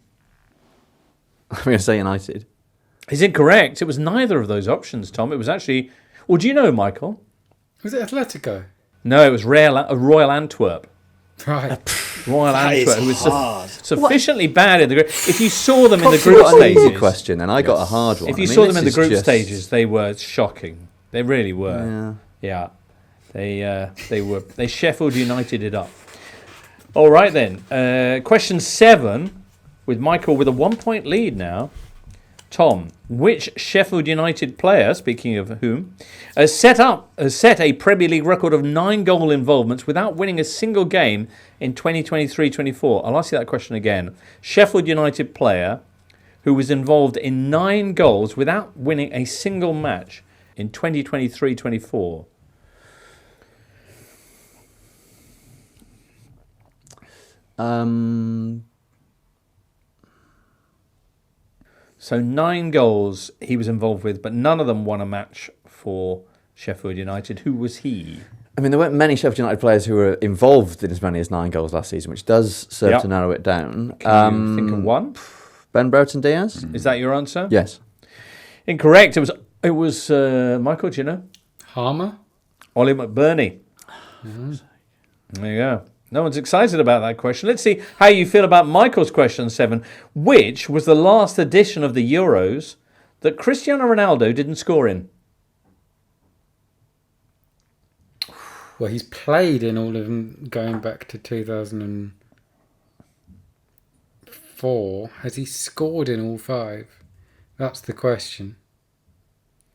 I'm going to say United. Is incorrect. It was neither of those options, Tom. It was actually... Well, do you know, Michael? Was it Atletico? No, it was Royal Antwerp. Right. Royal That is Antwerp, who was hard. sufficiently bad in the group. If you saw them in the Cox, group you got an easy stages... question, and I got a hard one. If you I mean, saw them in the this group is just- stages, they were shocking. They really were. Yeah. They Sheffield United it up. All right then. Question 7 with Michael with a 1-point lead now. Tom, which Sheffield United player, speaking of whom, has set a Premier League record of 9 goal involvements without winning a single game in 2023-24? I'll ask you that question again. Sheffield United player who was involved in 9 goals without winning a single match in 2023-24. So 9 goals he was involved with, but none of them won a match for Sheffield United. Who was he? I mean, there weren't many Sheffield United players who were involved in as many as 9 goals last season, which does serve to narrow it down. Can you think of one? Ben Brereton Diaz? Is that your answer? Yes. Incorrect. It was Michael, do you know? Harmer? Ollie McBurney. There you go. No one's excited about that question. Let's see how you feel about Michael's question 7. Which was the last edition of the Euros that Cristiano Ronaldo didn't score in? Well, he's played in all of them going back to 2004. Has he scored in all 5? That's the question.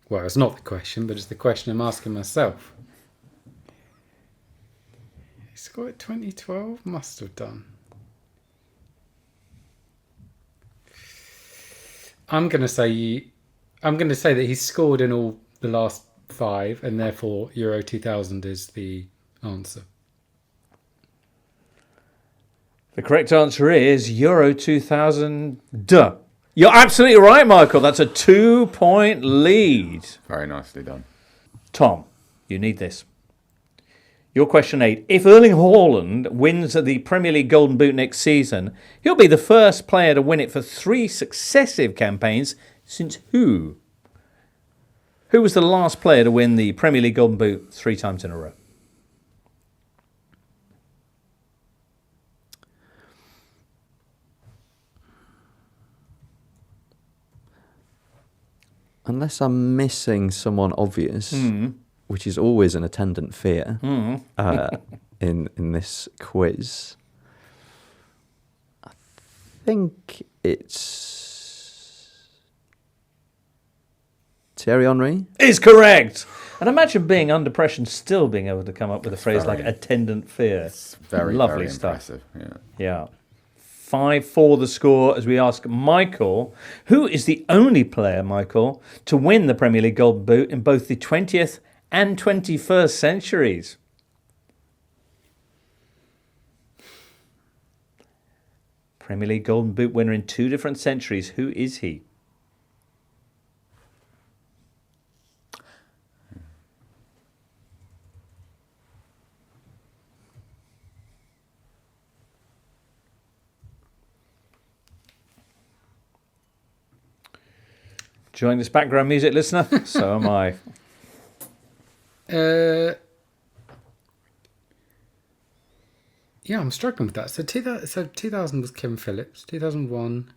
Well, it's not the question, but it's the question I'm asking myself. He scored at 2012? Must have done. I'm going to say that he's scored in all the last 5, and therefore Euro 2000 is the answer. The correct answer is Euro 2000. Duh. You're absolutely right, Michael. That's a 2-point lead. Very nicely done. Tom, you need this. Your question 8. If Erling Haaland wins the Premier League Golden Boot next season, he'll be the first player to win it for 3 successive campaigns since who? Who was the last player to win the Premier League Golden Boot 3 times in a row? Unless I'm missing someone obvious, which is always an attendant fear in this quiz, I think it's Thierry Henry. Is correct. And imagine being under pressure and still being able to come up with a phrase like attendant fear. It's very, lovely very stuff. impressive. Yeah. 5-4 the score as we ask Michael, who is the only player, Michael, to win the Premier League Golden Boot in both the 20th and 21st centuries? Premier League Golden Boot winner in 2 different centuries. Who is he? Enjoying this background music, listener? So am I. Yeah, I'm struggling with that. So 2000 was Kevin Phillips. 2001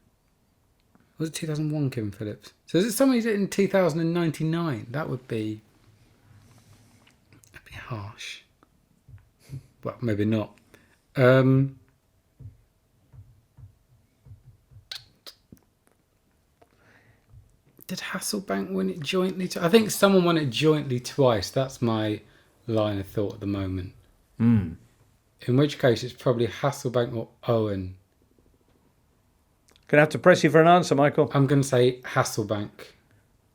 was it 2001 Kevin Phillips? So is it somebody in 2099? That'd be harsh. Well, maybe not. Did Hasselbank win it jointly? I think someone won it jointly twice. That's my line of thought at the moment. In which case, it's probably Hasselbank or Owen. Gonna have to press you for an answer, Michael. I'm going to say Hasselbank.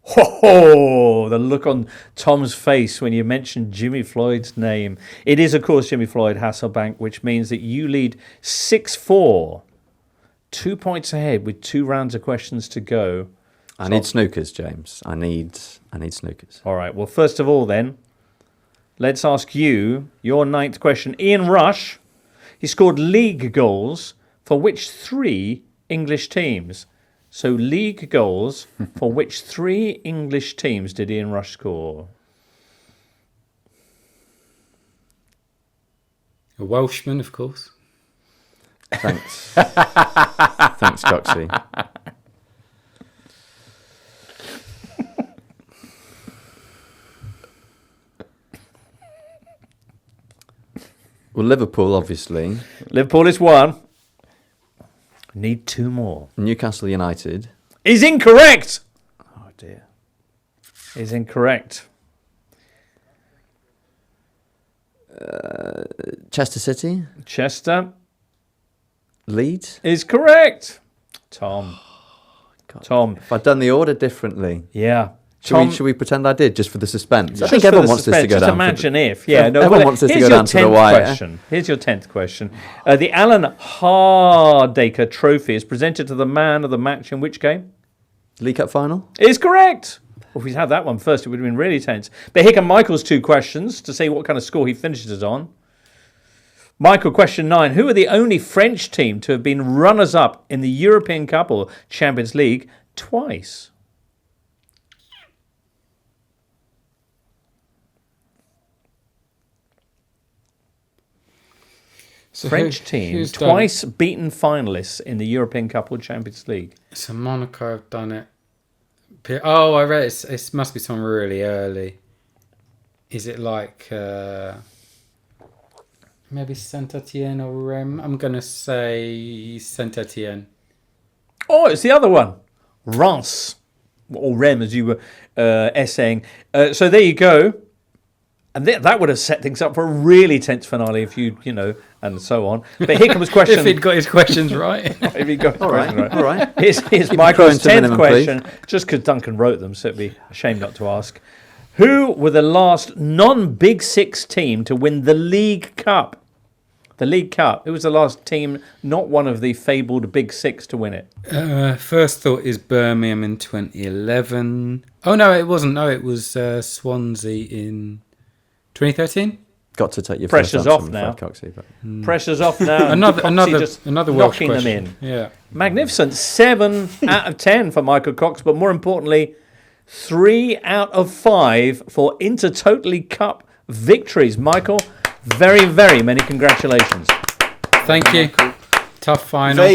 Ho! The look on Tom's face when you mentioned Jimmy Floyd's name. It is, of course, Jimmy Floyd Hasselbank, which means that you lead 6-4. 2 points ahead with 2 rounds of questions to go. I need snookers, James. I need snookers. All right. Well, first of all, then, let's ask you your 9th question. Ian Rush, he scored league goals for which 3 English teams? So, league goals for which 3 English teams did Ian Rush score? A Welshman, of course. Thanks. Thanks, Coxie. Well, Liverpool, obviously. Liverpool is 1. Need 2 more. Newcastle United. Is incorrect. Oh, dear. Is incorrect. Chester City. Chester. Leeds. Is correct. Tom. God. Tom. If I'd done the order differently. Yeah. Should we pretend I did, just for the suspense? I think everyone wants this to go down. Just imagine if. Yeah, no, everyone wants this to go down to the wire. Here's your 10th question. The Alan Hardaker Trophy is presented to the man of the match in which game? League Cup final? Is correct. Well, if we'd had that one first, it would have been really tense. But here come Michael's 2 questions to see what kind of score he finishes on. Michael, question 9. Who are the only French team to have been runners-up in the European Cup or Champions League twice? So French team, twice beaten finalists in the European Cup or Champions League. So Monaco have done it. Oh, I read it must be someone really early. Is it like maybe Saint-Etienne or Rennes? I'm going to say Saint-Etienne. Oh, it's the other one. Reims. Or Rennes, as you were essaying. So there you go. And that would have set things up for a really tense finale if you and so on. But here comes question. If he'd got his questions right. If he'd got all right. Here's Michael's 10th question, please. Just because Duncan wrote them, so it'd be a shame not to ask. Who were the last non-Big Six team to win the League Cup? The League Cup. Who was the last team, not one of the fabled Big Six, to win it? First thought is Birmingham in 2011. Oh, no, it wasn't. No, it was Swansea in 2013. Got to take your pressure's off now. Pressure's off now. another Welsh knocking question. them in. Yeah, magnificent. 7 out of 10 for Michael Cox, but more importantly, 3 out of 5 for Intertotally Cup victories. Michael, very, very many congratulations. Thank you. Tough final.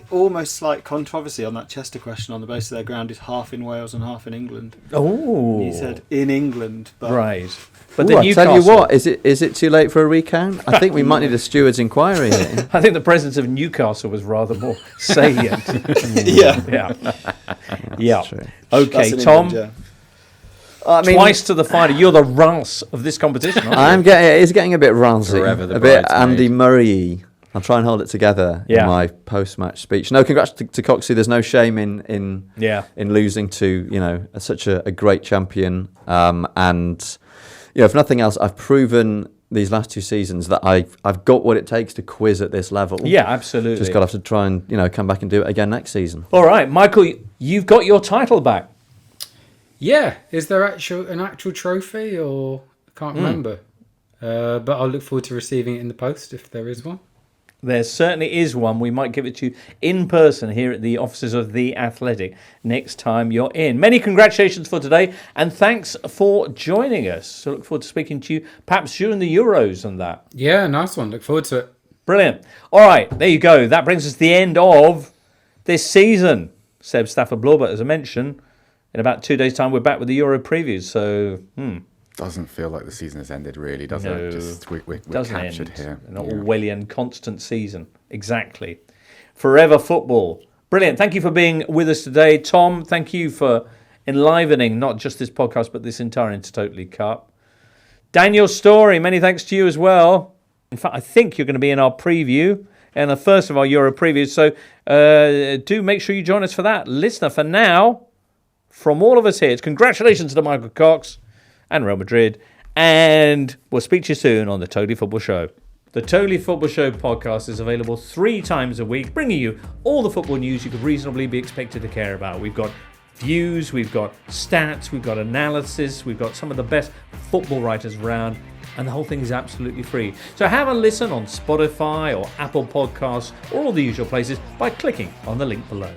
Almost slight controversy on that Chester question on the basis their ground is half in Wales and half in England. Oh, he said in England, but right. But I tell you what, is it too late for a recount? I think we might need a steward's inquiry here. I think the presence of Newcastle was rather more salient. Yeah. Okay, Tom. Twice to the final. You're the Reims of this competition, aren't you? It's getting a bit rancey, a bit Andy Murray. I'll try and hold it together in my post-match speech. No, congrats to Coxie. There's no shame in losing to such a great champion. And if nothing else, I've proven these last 2 seasons that I've got what it takes to quiz at this level. Yeah, absolutely. Just got to have to try and come back and do it again next season. All right, Michael, you've got your title back. Yeah, is there an actual trophy or I can't remember? But I'll look forward to receiving it in the post if there is one. There certainly is one. We might give it to you in person here at the offices of The Athletic next time you're in. Many congratulations for today, and thanks for joining us. So look forward to speaking to you perhaps during the Euros and that. Yeah, nice one. Look forward to it. Brilliant. All right, there you go. That brings us to the end of this season. Seb Stafford Blauber, as I mentioned, in about 2 days' time, we're back with the Euro previews. So, Doesn't feel like the season has ended, really, does it? Just we're captured here. An Orwellian constant season. Exactly. Forever football. Brilliant. Thank you for being with us today. Tom, thank you for enlivening not just this podcast, but this entire Intertotally Cup. Daniel Story, many thanks to you as well. In fact, I think you're going to be in our preview and the first of our Euro previews. So do make sure you join us for that. Listener, for now, from all of us here, it's congratulations to Michael Cox and Real Madrid, and we'll speak to you soon on the Totally Football Show. The Totally Football Show podcast is available 3 times a week, bringing you all the football news you could reasonably be expected to care about. We've got views, we've got stats, we've got analysis, we've got some of the best football writers around, and the whole thing is absolutely free. So have a listen on Spotify or Apple Podcasts or all the usual places by clicking on the link below.